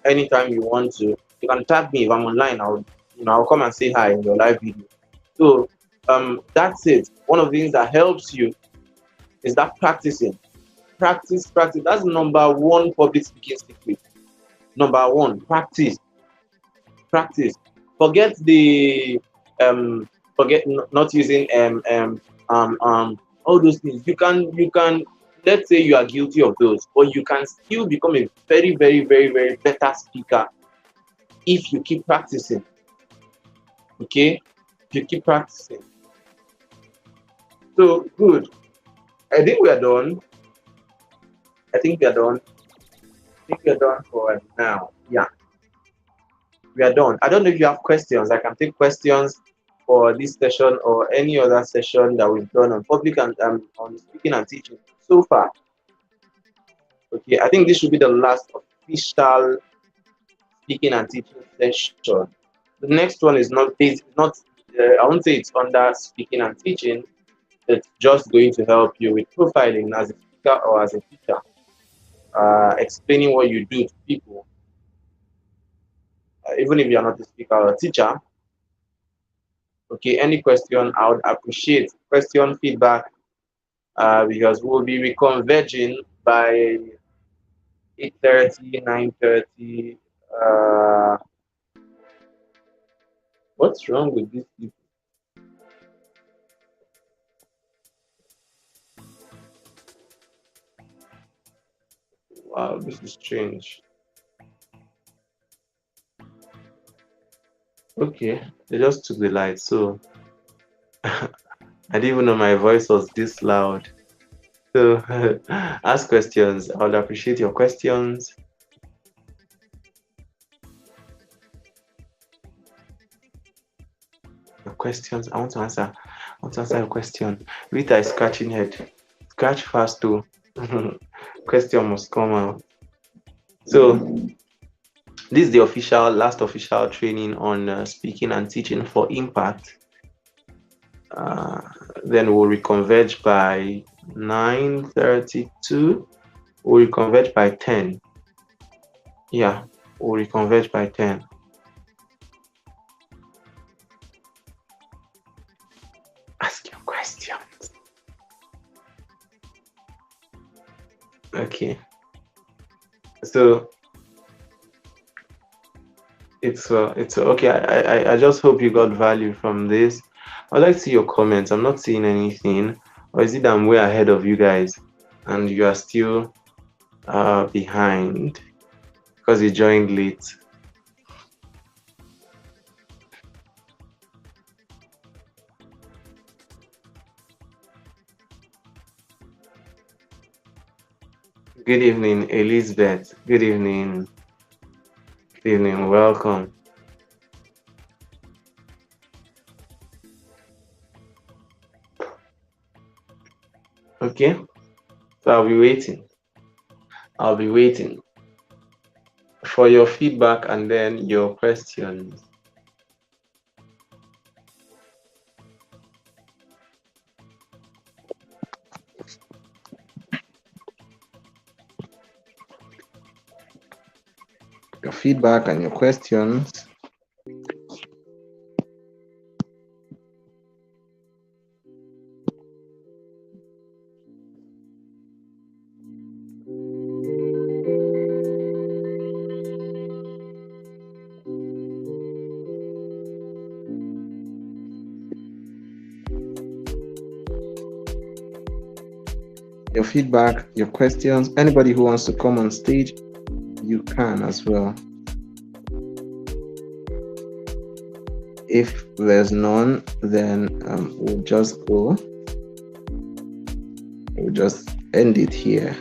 anytime you want to, you can tag me if I'm online. I'll come and say hi in your live video. So that's it. One of the things that helps you is that practicing. Practice, practice. That's number one public speaking secret. Number one, practice. Practice. Forget the forget not using all those things. You can let's say you are guilty of those, but you can still become a very, very, very, very better speaker if you keep practicing. Okay? If you keep practicing. So good. I think we are done. I think we are done. I think we are done for now. Yeah, we are done. I don't know if you have questions. I can take questions for this session or any other session that we've done on public and on speaking and teaching so far. Okay, I think this should be the last official speaking and teaching session. The next one is not. I won't say it's under speaking and teaching. It's just going to help you with profiling as a speaker or as a teacher, explaining what you do to people. Even if you are not a speaker or a teacher. Okay, any question, I would appreciate question feedback because we'll be reconverging by 8:30, 9:30. What's wrong with this people? Wow, this is strange. Okay, they just took the light, so I didn't even know my voice was this loud. So ask questions. I would appreciate your questions. Your questions. I want to answer. I want to answer your question. Rita is scratching head. Scratch fast too. Question must come out. So this is the last official training on speaking and teaching for impact. Then we'll reconverge by 9:32. We'll reconverge by 10. Yeah, we'll reconverge by 10. Ask your questions. Okay. So it's okay. I just hope you got value from this. I'd like to see your comments. I'm not seeing anything. Or is it that I'm way ahead of you guys and you are still behind because you joined late? Good evening, Elizabeth. Good evening. Good evening. Welcome. Okay. So I'll be waiting. I'll be waiting for your feedback and then your questions. your feedback and your questions. Your feedback, your questions. Anybody who wants to come on stage, you can as well. If there's none, then we'll just go. We'll just end it here.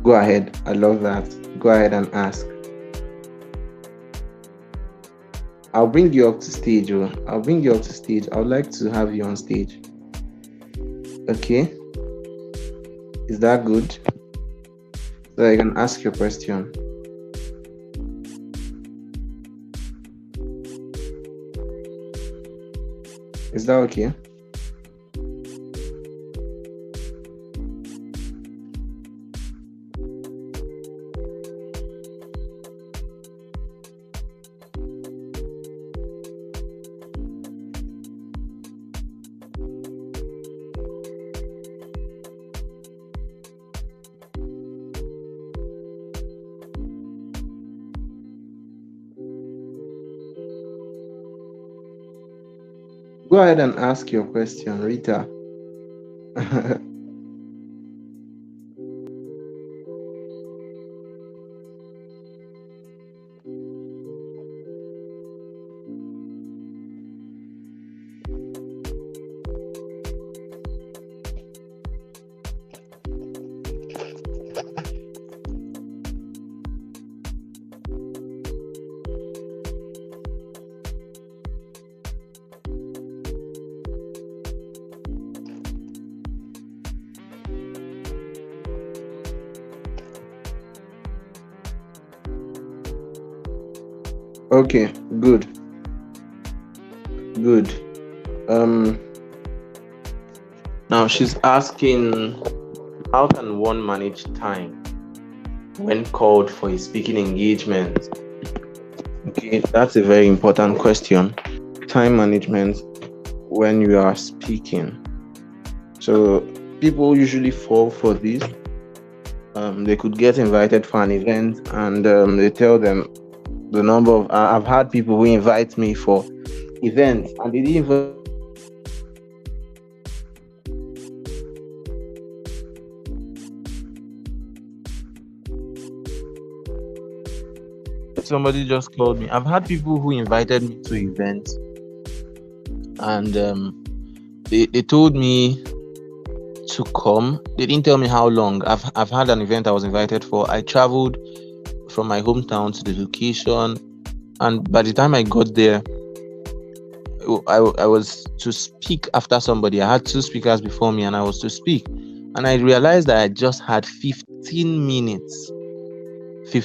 Go ahead. I love that. Go ahead and ask. I'll bring you up to stage. I'll bring you up to stage. I would like to have you on stage. Okay. Is that good? So I can ask your question. Is that okay? Go ahead and ask your question, Rita. Okay, good. Now she's asking, how can one manage time when called for a speaking engagement? Okay, that's a very important question. Time management when you are speaking. So people usually fall for this. They could get invited for an event and they tell them the number of I've had people who invite me for events and they didn't even somebody just called me. I've had people who invited me to events and they told me to come. They didn't tell me how long. I've had an event I was invited for. I traveled from my hometown to the location, and by the time I got there, I was to speak after somebody. I had two speakers before me and I was to speak, and I realized that I just had 15 minutes. I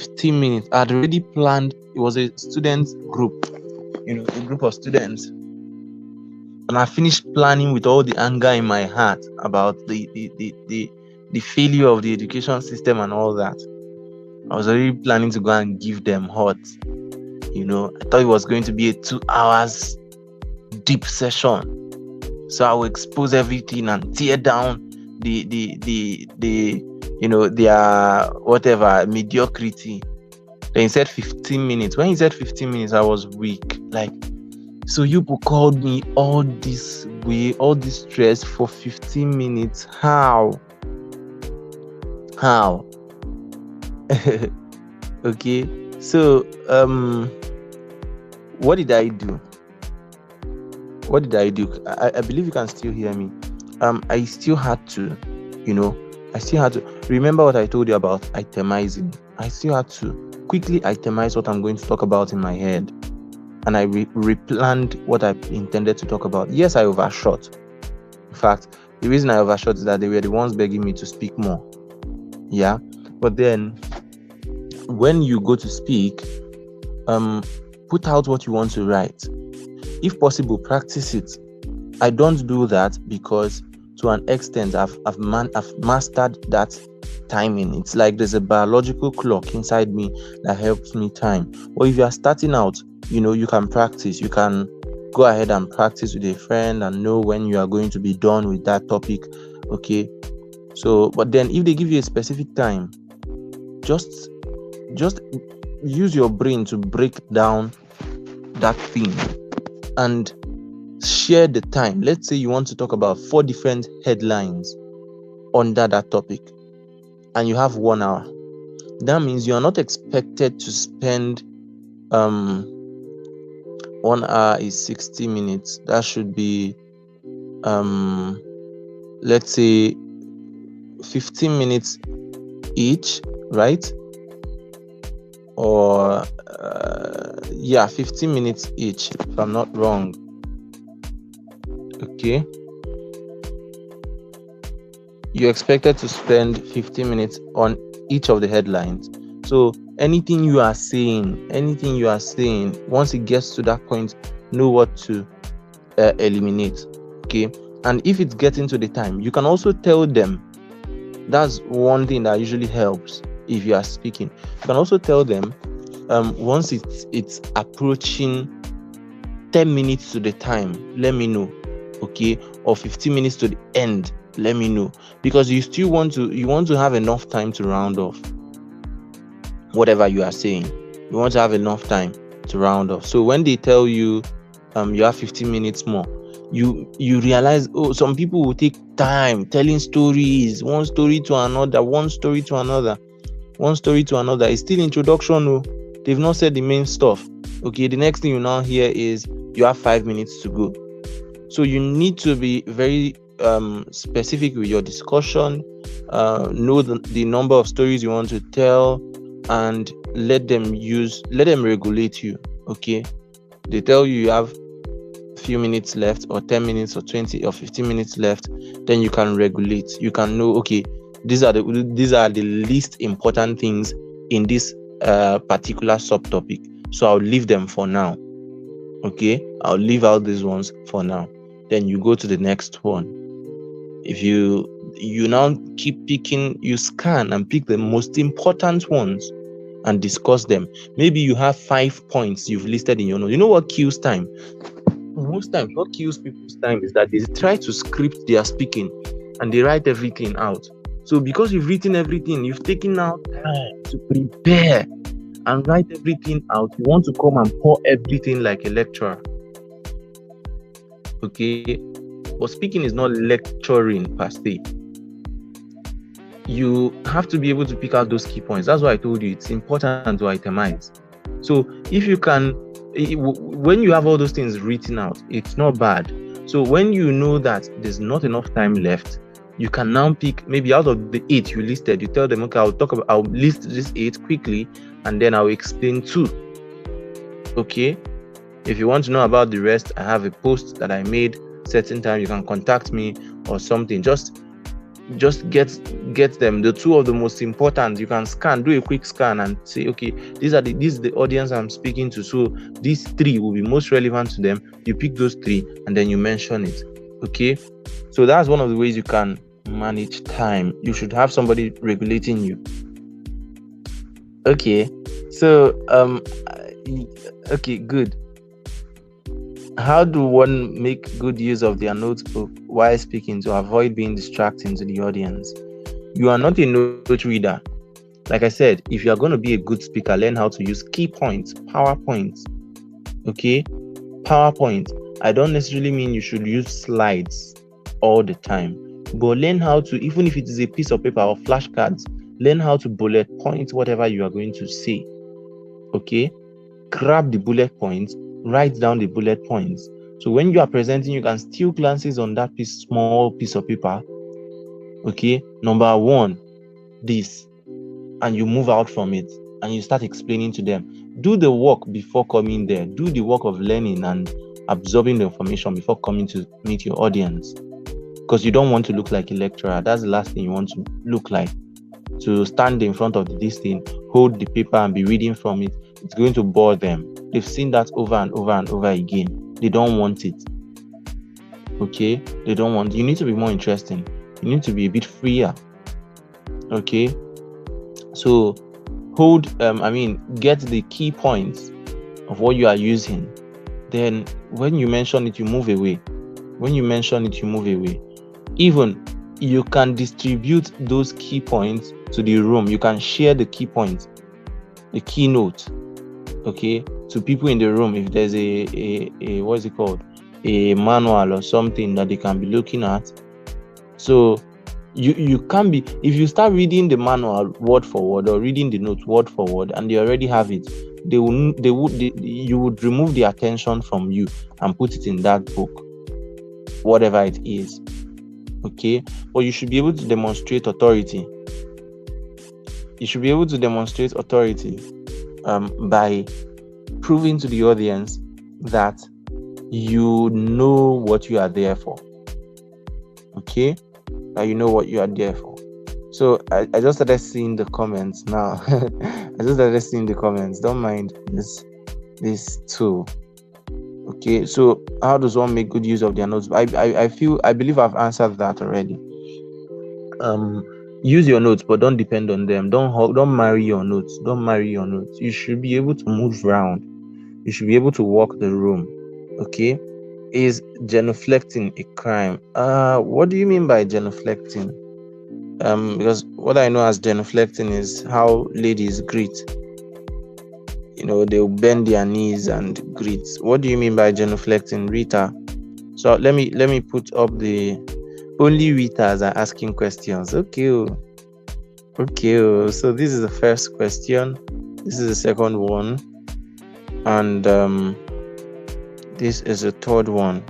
had already planned. It was a student group, a group of students, and I finished planning with all the anger in my heart about the failure of the education system and all that. I was already planning to go and give them hot. I thought it was going to be a 2 hours deep session. So I will expose everything and tear down their whatever mediocrity. Then he said 15 minutes. When he said 15 minutes, I was weak. So you called me all this way, all this stress for 15 minutes. How? Okay. So what did I do? I believe you can still hear me. I still had to remember what I told you about itemizing. I still had to quickly itemize what I'm going to talk about in my head. and I replanned what I intended to talk about. Yes, I overshot. In fact, the reason I overshot is that they were the ones begging me to speak more. Yeah, but then when you go to speak, put out what you want to write. If possible, practice it. I don't do that because to an extent I've mastered that timing. It's like there's a biological clock inside me that helps me time. Or if you are starting out, you can practice. You can go ahead and practice with a friend and know when you are going to be done with that topic. Okay. So, but then if they give you a specific time, just use your brain to break down that thing and share the time. Let's say you want to talk about 4 different headlines under that topic and you have 1 hour. That means you are not expected to spend 1 hour is 60 minutes. That should be let's say 15 minutes each, right? Or 15 minutes each, if I'm not wrong. Okay, you're expected to spend 15 minutes on each of the headlines. So anything you are saying, once it gets to that point, know what to eliminate. Okay, and if it's getting to the time, you can also tell them. That's one thing that usually helps if you are speaking. You can also tell them once it's approaching 10 minutes to the time, let me know. Okay, or 15 minutes to the end, let me know, because you still want to have enough time to round off whatever you are saying. You want to have enough time to round off. So when they tell you you have 15 minutes more, you realize, some people will take time telling stories, one story to another. It's still introduction. They've not said the main stuff. Okay, the next thing you now hear is you have 5 minutes to go. So you need to be very specific with your discussion, know the number of stories you want to tell, and let them regulate you. Okay, they tell you have a few minutes left, or 10 minutes, or 20 or 15 minutes left, then you can regulate. You can know, okay, these are the least important things in this particular subtopic, so I'll leave them for now. Okay, I'll leave out these ones for now. Then you go to the next one. If you now keep picking, you scan and pick the most important ones and discuss them. Maybe you have 5 points you've listed in your notes. You know what kills time? Most times, what kills people's time is that they try to script their speaking and they write everything out. So because you've written everything, you've taken out time to prepare and write everything out. You want to come and pour everything like a lecturer. Okay, but speaking is not lecturing per se. You have to be able to pick out those key points. That's why I told you it's important to itemize. So if you can, when you have all those things written out, it's not bad. So when you know that there's not enough time left, you can now pick, maybe out of the 8 you listed, you tell them, okay, I'll list this 8 quickly, and then I'll explain 2. Okay, if you want to know about the rest, I have a post that I made certain time. You can contact me or something. Just get them, the 2 of the most important. You can scan, do a quick scan and say, okay, this is the audience I'm speaking to, so these 3 will be most relevant to them. You pick those 3 and then you mention it. Okay, so that's one of the ways you can manage time. You should have somebody regulating you. Okay, so okay, good. How do one make good use of their notebook while speaking to avoid being distracting to the audience? You are not a note reader. Like I said, if you are going to be a good speaker, learn how to use key points, PowerPoint. Okay, PowerPoint. I don't necessarily mean you should use slides all the time, but learn how to, even if it is a piece of paper or flashcards, learn how to bullet point whatever you are going to say. Okay, grab the bullet points, write down the bullet points. So when you are presenting, you can still glances on that small piece of paper. Okay, number 1, this, and you move out from it and you start explaining to them. Do the work before coming there. Do the work of learning and absorbing the information before coming to meet your audience, because you don't want to look like a lecturer. That's the last thing you want to look like. To stand in front of this thing, hold the paper and be reading from it, it's going to bore them. They've seen that over and over and over again. They don't want it. Okay? They don't want. You need to be more interesting. You need to be a bit freer. Okay? So get the key points of what you are using. Then when you mention it, you move away. Even you can distribute those key points to the room. You can share the key points, the keynote, okay, to people in the room. If there's a what's it called, a manual or something that they can be looking at. So you can be, if you start reading the manual word for word or reading the notes word for word and they already have it, you would remove the attention from you and put it in that book, whatever it is. Okay, but you should be able to demonstrate authority. By proving to the audience that you know what you are there for. Okay, that you know what you are there for. So I just started seeing the comments now. Don't mind this tool. Okay, so how does one make good use of their notes? I believe I've answered that already. Use your notes, but don't depend on them. Don't marry your notes. You should be able to move around. You should be able to walk the room. Okay, is genuflecting a crime? What do you mean by genuflecting? Because what I know as genuflecting is how ladies greet. They'll bend their knees and greet. What do you mean by genuflecting, Rita? So let me put up the only Ritas are asking questions. Okay. So this is the first question. This is the second one, and this is the third one.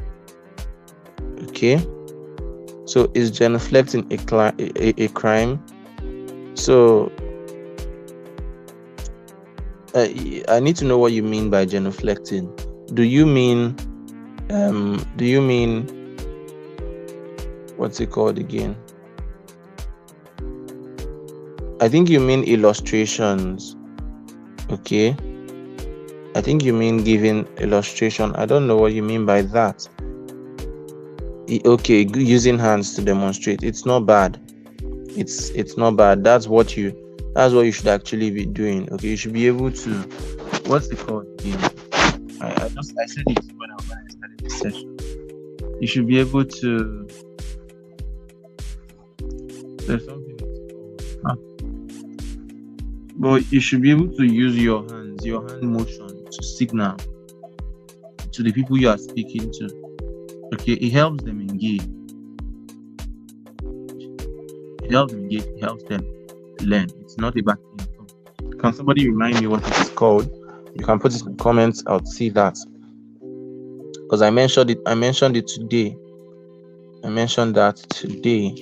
Okay. So is genuflecting a crime? So I need to know what you mean by genuflecting. Do you mean what's it called again? I think you mean illustrations. Okay. I think you mean giving illustration. I don't know what you mean by that. Okay, using hands to demonstrate. It's not bad. It's not bad. That's what you should actually be doing. Okay, you should be able to, what's it called again? I said it when I started this session. You should be able to, there's something it's called, but you should be able to use your hand motion to signal to the people you are speaking to. Okay, it helps them engage. It helps them learn. It's not a bad thing. Can somebody remind me what it is called? You can put it in the comments. I'll see that, because I mentioned it today. I mentioned that today.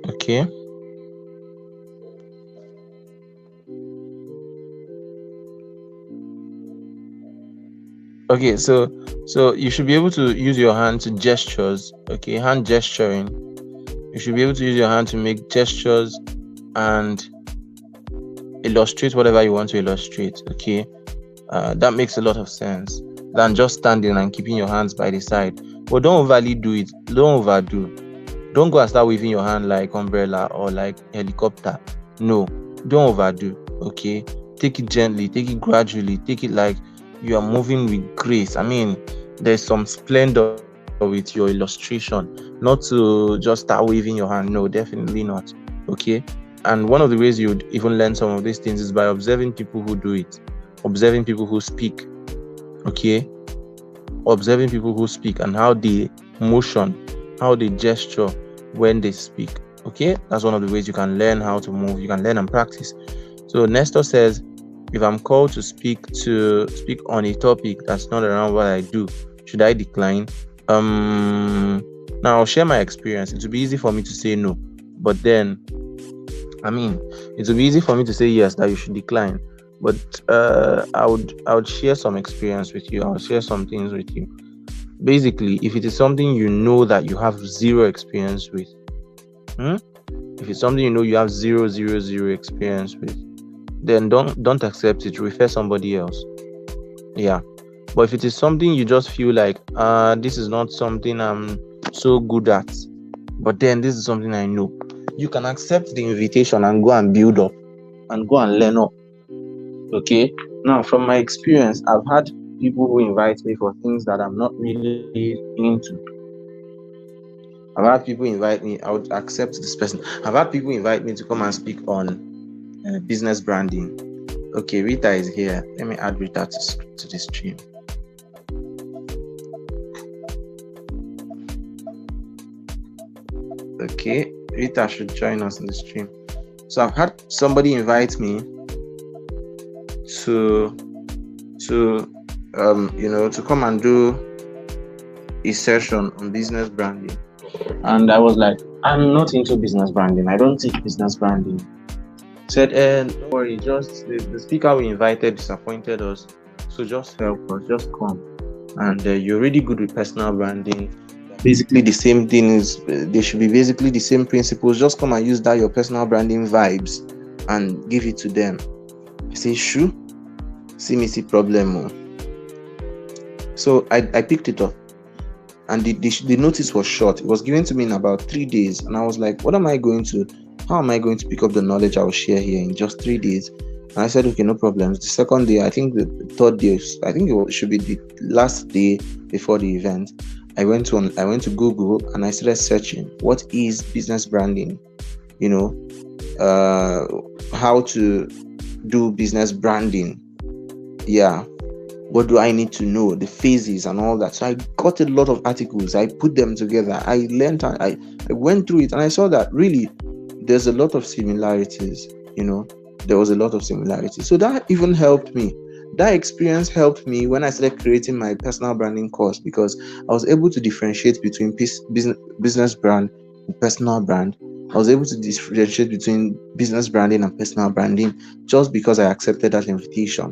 Okay. Okay, so you should be able to use your hand to gestures. Okay, hand gesturing. You should be able to use your hand to make gestures and illustrate whatever you want to illustrate. Okay, that makes a lot of sense than just standing and keeping your hands by the side. But don't overly do it. Don't overdo. Don't go and start waving your hand like umbrella or like helicopter. No, don't overdo. Okay, take it gently, take it gradually, take it like you are moving with grace. I mean, there's some splendor with your illustration, not to just start waving your hand. No, definitely not. Okay. And one of the ways you'd even learn some of these things is by observing people who do it, observing people who speak. Okay. Observing people who speak and how they motion, how they gesture when they speak. Okay. That's one of the ways you can learn how to move. You can learn and practice. So Nestor says, if I'm called to speak on a topic that's not around what I do, should I decline? Now I'll share my experience. It will be easy for me to say no, but then I mean, it would be easy for me to say yes that you should decline, but I would share some experience with you. I'll share some things with you. Basically, if it is something you know that you have zero experience with, hmm? If it's something you know you have zero experience with, then don't accept it. Refer somebody else. Yeah. But if it is something you just feel like, this is not something I'm so good at, but then this is something I know, you can accept the invitation and go and build up and go and learn up. Okay. Now, from my experience, I've had people who invite me for things that I'm not really into. I've had people invite me, I would accept this person. I've had people invite me to come and speak on business branding. Okay, Rita is here. Let me add Rita to the stream. Okay, Rita should join us in the stream. So I've had somebody invite me to come and do a session on business branding. And I was like, I'm not into business branding. I don't teach business branding. Said, don't worry, just the speaker we invited disappointed us. So just help us, just come. And you're really good with personal branding. Basically the same thing is, they should be basically the same principles. Just come and use that your personal branding vibes and give it to them. I say, sure. See me see problem. So I picked it up. And the notice was short. It was given to me in about 3 days. And I was like, how am I going to pick up the knowledge I will share here in just 3 days? And I said, okay, no problems. The second day, I think the third day, I think it should be the last day before the event, I went to Google and I started searching, what is business branding? How to do business branding. Yeah. What do I need to know? The phases and all that. So I got a lot of articles. I put them together. I learned. I went through it, and I saw that really there's a lot of similarities. There was a lot of similarities. So that even helped me. That experience helped me when I started creating my personal branding course, because I was able to differentiate between business brand and personal brand. I was able to differentiate between business branding and personal branding just because I accepted that invitation.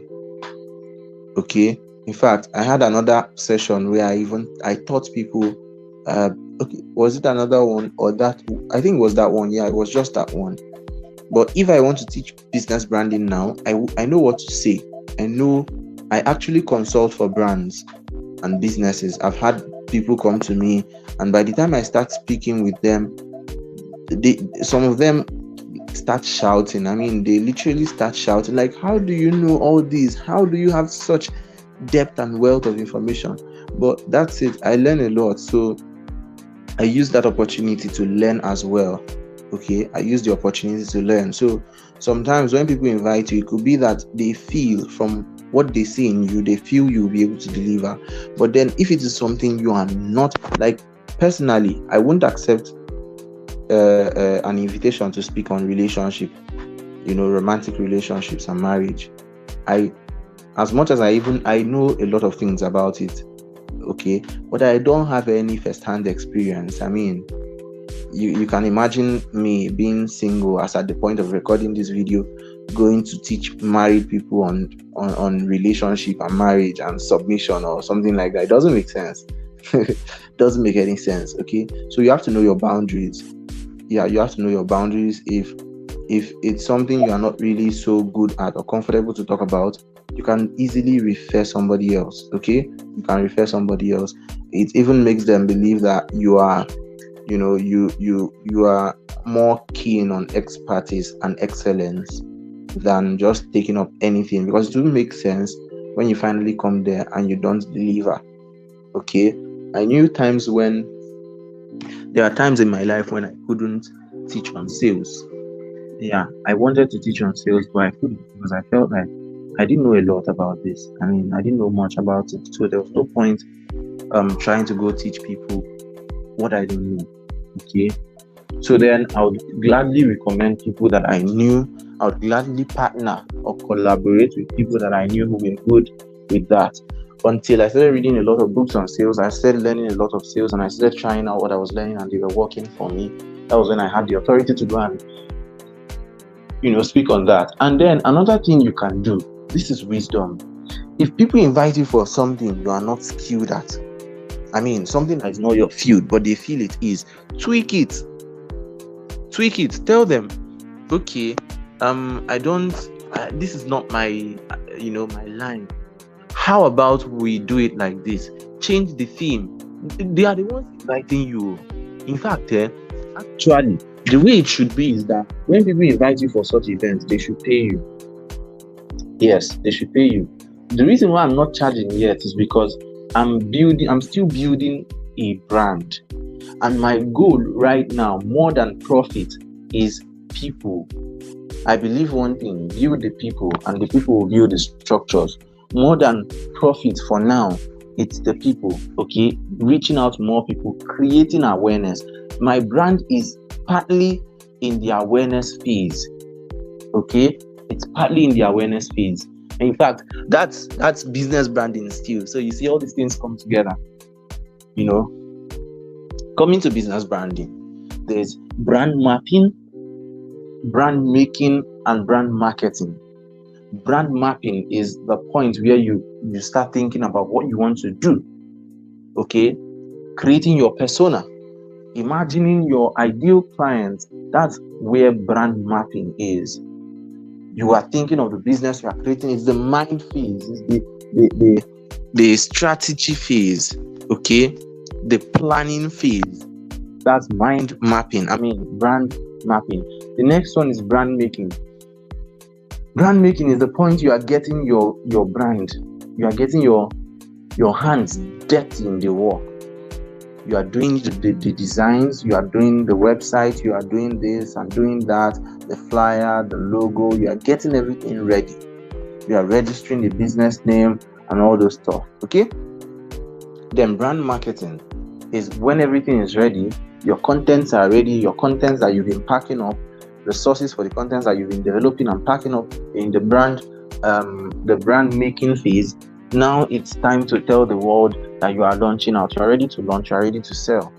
Okay. In fact, I had another session where I taught people. Okay, was it another one or that? I think it was that one. Yeah, it was just that one. But if I want to teach business branding now, I know what to say. I actually consult for brands and businesses. I've had people come to me, and by the time I start speaking with them, some of them start shouting. I mean, they literally start shouting, like, how do you know all this? How do you have such depth and wealth of information? But that's it. I learn a lot. So I use that opportunity to learn as well. Okay, I use the opportunity to learn. So sometimes when people invite you, it could be that they feel from what they see in you, they feel you'll be able to deliver. But then if it is something you are not, like, personally, I won't accept an invitation to speak on relationship, romantic relationships and marriage. As much as I know a lot of things about it, okay, but I don't have any first-hand experience. I mean, you can imagine me being single as at the point of recording this video, going to teach married people on relationship and marriage and submission or something like that. It doesn't make sense. Doesn't make any sense. Okay, so you have to know your boundaries. Yeah, you have to know your boundaries. If it's something you are not really so good at or comfortable to talk about, you can easily refer somebody else. Okay, you can refer somebody else. It even makes them believe that you are, you are more keen on expertise and excellence than just taking up anything, because it doesn't make sense when you finally come there and you don't deliver. Okay, I knew there are times in my life when I couldn't teach on sales. Yeah, I wanted to teach on sales, but I couldn't, because I felt like I didn't know a lot about this. I mean, I didn't know much about it, so there was no point trying to go teach people what I didn't know. Okay, so then I would gladly recommend people that I knew. I would gladly partner or collaborate with people that I knew who were good with that. Until I started reading a lot of books on sales, I started learning a lot of sales, and I started trying out what I was learning, and they were working for me. That was when I had the authority to go and speak on that. And then another thing you can do, this is wisdom. If people invite you for something you are not skilled at, something that is not your field, but they feel it is, tweak it. Tell them, okay, I don't, this is not my, my line. How about we do it like this? Change the theme. They are the ones inviting you. In fact, actually, the way it should be is that when people invite you for such events, they should pay you. Yes, they should pay you. The reason why I'm not charging yet is because I'm still building a brand. And my goal right now, more than profit, is people. I believe one thing, build the people, and the people will build the structures. More than profit for now, it's the people, okay? Reaching out to more people, creating awareness. My brand is partly in the awareness phase, okay? It's partly in the awareness phase. In fact, that's business branding still. So you see all these things come together, Coming to business branding, there's brand mapping, brand making, and brand marketing. Brand mapping is the point where you start thinking about what you want to do, okay? Creating your persona, imagining your ideal client. That's where brand mapping is. You are thinking of the business you are creating. It's the mind phase, it's the strategy phase, okay? The planning phase. That's mind mapping. Brand mapping. The next one is brand making. Brand making is the point you are getting your brand. You are getting your hands dirty in the work. You are doing the designs, you are doing the website, you are doing this and doing that, the flyer, the logo, you are getting everything ready. You are registering the business name and all those stuff, okay? Then brand marketing is when everything is ready, your contents are ready, your contents that you've been packing up, the sources for the contents that you've been developing and packing up in the brand making phase. Now it's time to tell the world that you are launching out. You are ready to launch, you are ready to sell.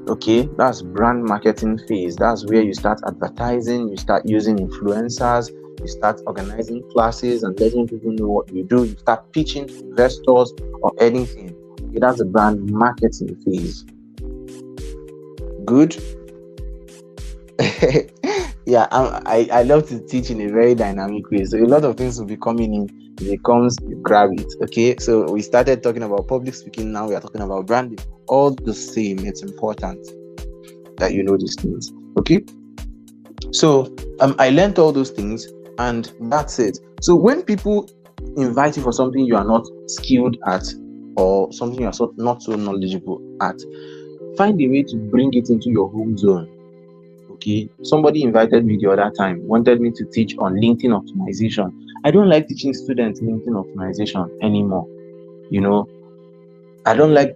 Okay, that's brand marketing phase. That's where you start advertising, you start using influencers, you start organizing classes and letting people know what you do. You start pitching to investors or anything. Okay, that's the brand marketing phase. Good. Yeah, I love to teach in a very dynamic way. So a lot of things will be coming in. If it comes, you grab it. Okay, so we started talking about public speaking. Now we are talking about branding. All the same, it's important that you know these things. Okay, so I learned all those things, and that's it. So when people invite you for something you are not skilled at, or something you are not so knowledgeable at, find a way to bring it into your home zone. Okay, somebody invited me the other time, wanted me to teach on LinkedIn optimization. I don't like teaching students LinkedIn optimization anymore. I don't like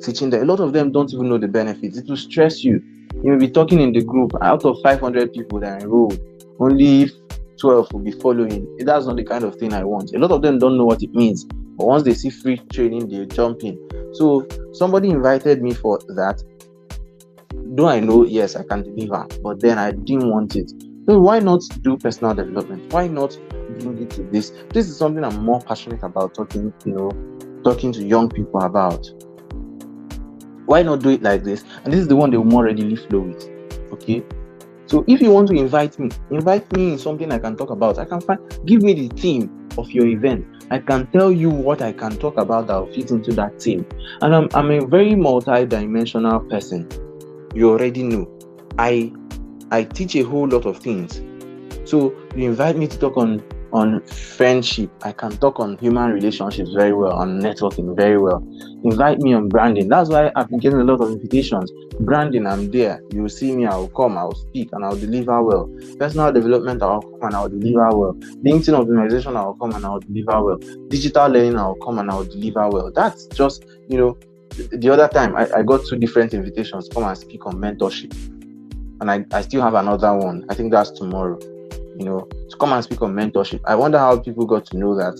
teaching them. A lot of them don't even know the benefits. It will stress you. You will be talking in the group. Out of 500 people that are enrolled, only 12 will be following. That's not the kind of thing I want. A lot of them don't know what it means. But once they see free training, they jump in. So somebody invited me for that. Do I know? Yes, I can deliver, but then I didn't want it. So why not do personal development? Why not bring it to this? This is something I'm more passionate about talking to young people about. Why not do it like this? And this is the one they will more readily flow with. Okay. So if you want to invite me in something I can talk about. Give me the theme of your event. I can tell you what I can talk about that will fit into that theme. And I'm a very multi-dimensional person. You already know. I teach a whole lot of things. So you invite me to talk on friendship. I can talk on human relationships very well, on networking very well. Invite me on branding. That's why I've been getting a lot of invitations. Branding, I'm there. You will see me, I will come, I will speak, and I will deliver well. Personal development, I will come and I will deliver well. LinkedIn optimization, I will come and I will deliver well. Digital learning, I will come and I will deliver well. That's just, the other time I got 2 different invitations to come and speak on mentorship, and I still have another one. I think that's tomorrow, to come and speak on mentorship. I wonder how people got to know that.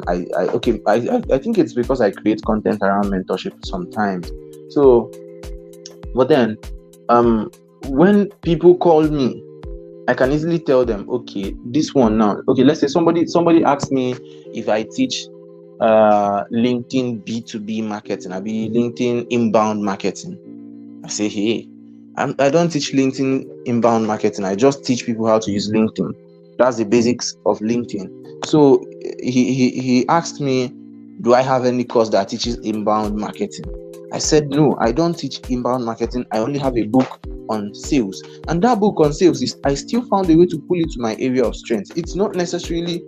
I think it's because I create content around mentorship sometimes. So, but then when people call me I can easily tell them, okay, this one now. Okay, let's say somebody asks me if I teach LinkedIn B2B marketing, I be LinkedIn inbound marketing. I say, hey, I don't teach LinkedIn inbound marketing. I just teach people how to use LinkedIn. That's the basics of LinkedIn. So he asked me, do I have any course that teaches inbound marketing? I said, no, I don't teach inbound marketing. I only have a book on sales. And that book on sales is, I still found a way to pull it to my area of strength. It's not necessarily,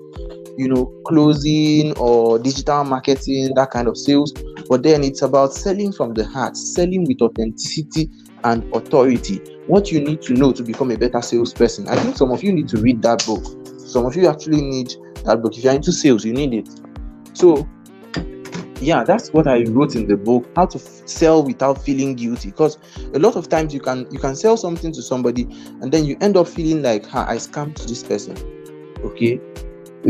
closing or digital marketing, that kind of sales, but then it's about selling from the heart, selling with authenticity and authority. What you need to know to become a better salesperson. I think some of you need to read that book. Some of you actually need that book. If you're into sales, you need it. So yeah, that's what I wrote in the book, how to sell without feeling guilty. Because a lot of times you can sell something to somebody and then you end up feeling like, I scammed this person. Okay,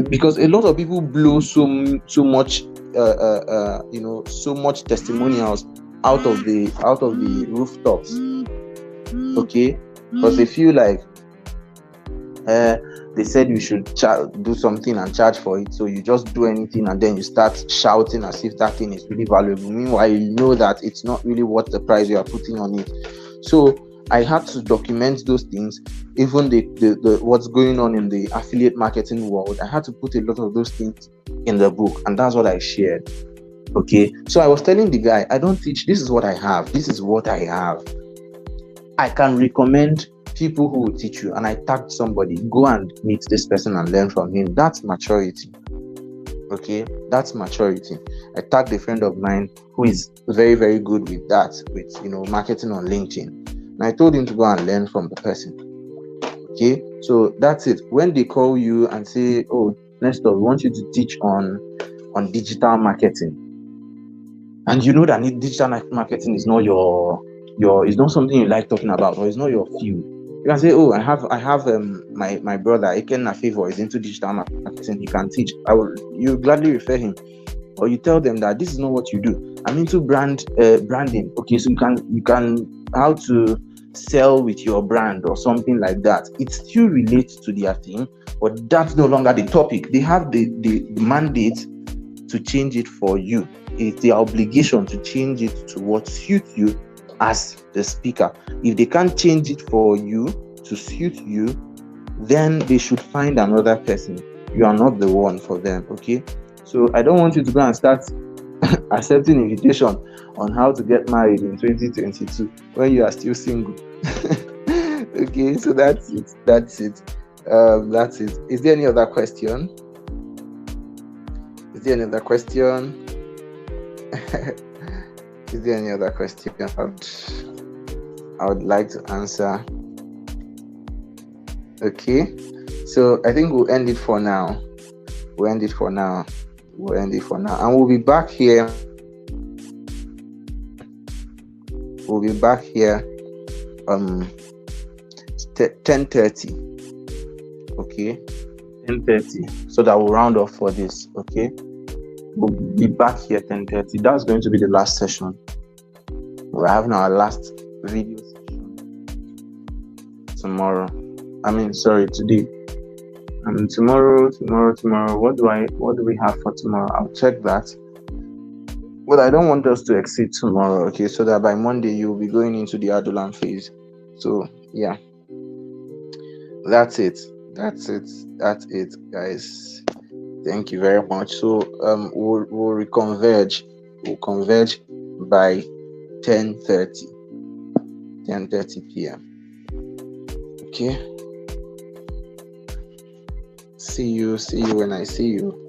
because a lot of people blow so much so much testimonials out of the rooftops. Okay, because they feel like they said you should do something and charge for it, so you just do anything and then you start shouting as if that thing is really valuable. Meanwhile, you know that it's not really worth the price you are putting on it. So I had to document those things, even the what's going on in the affiliate marketing world. I had to put a lot of those things in the book, and that's what I shared. Okay, so I was telling the guy, I don't teach, this is what I have, this is what I have. I can recommend people who will teach you, and I tagged somebody, go and meet this person and learn from him. That's maturity. Okay, that's maturity. I tagged a friend of mine who is very, very good with that, with marketing on LinkedIn. And I told him to go and learn from the person. Okay, so that's it. When they call you and say, oh, Nestor, we want you to teach on digital marketing, and you know that digital marketing is not it's not something you like talking about, or it's not your field, you can say, oh, I have my brother Ikenna Favor is into digital marketing, he can teach. You gladly refer him, or you tell them that this is not what you do. I'm into branding. Okay, so you can how to sell with your brand or something like that. It still relates to their thing, but that's no longer the topic. They have the mandate to change it for you. It's their obligation to change it to what suits you as the speaker. If they can't change it for you to suit you, then they should find another person. You are not the one for them. Okay, so I don't want you to go and start accepting invitation on how to get married in 2022 when you are still single. Okay, so that's it. That's it. Is there any other question? Is there any other question? Is there any other question I would like to answer? Okay, so I think we'll end it for now. And we'll be back here. We'll be back here 10:30. Okay, 10:30. So that we'll round off for this. Okay, we'll be back here 10:30. That's going to be the last session. We're having our last video session tomorrow. Today. Tomorrow. What do we have for tomorrow? I'll check that. But I don't want us to exceed tomorrow, okay? So that by Monday you'll be going into the Adulam phase. So yeah, that's it, guys. Thank you very much. So we'll converge by 10:30 p.m. Okay. See you when I see you.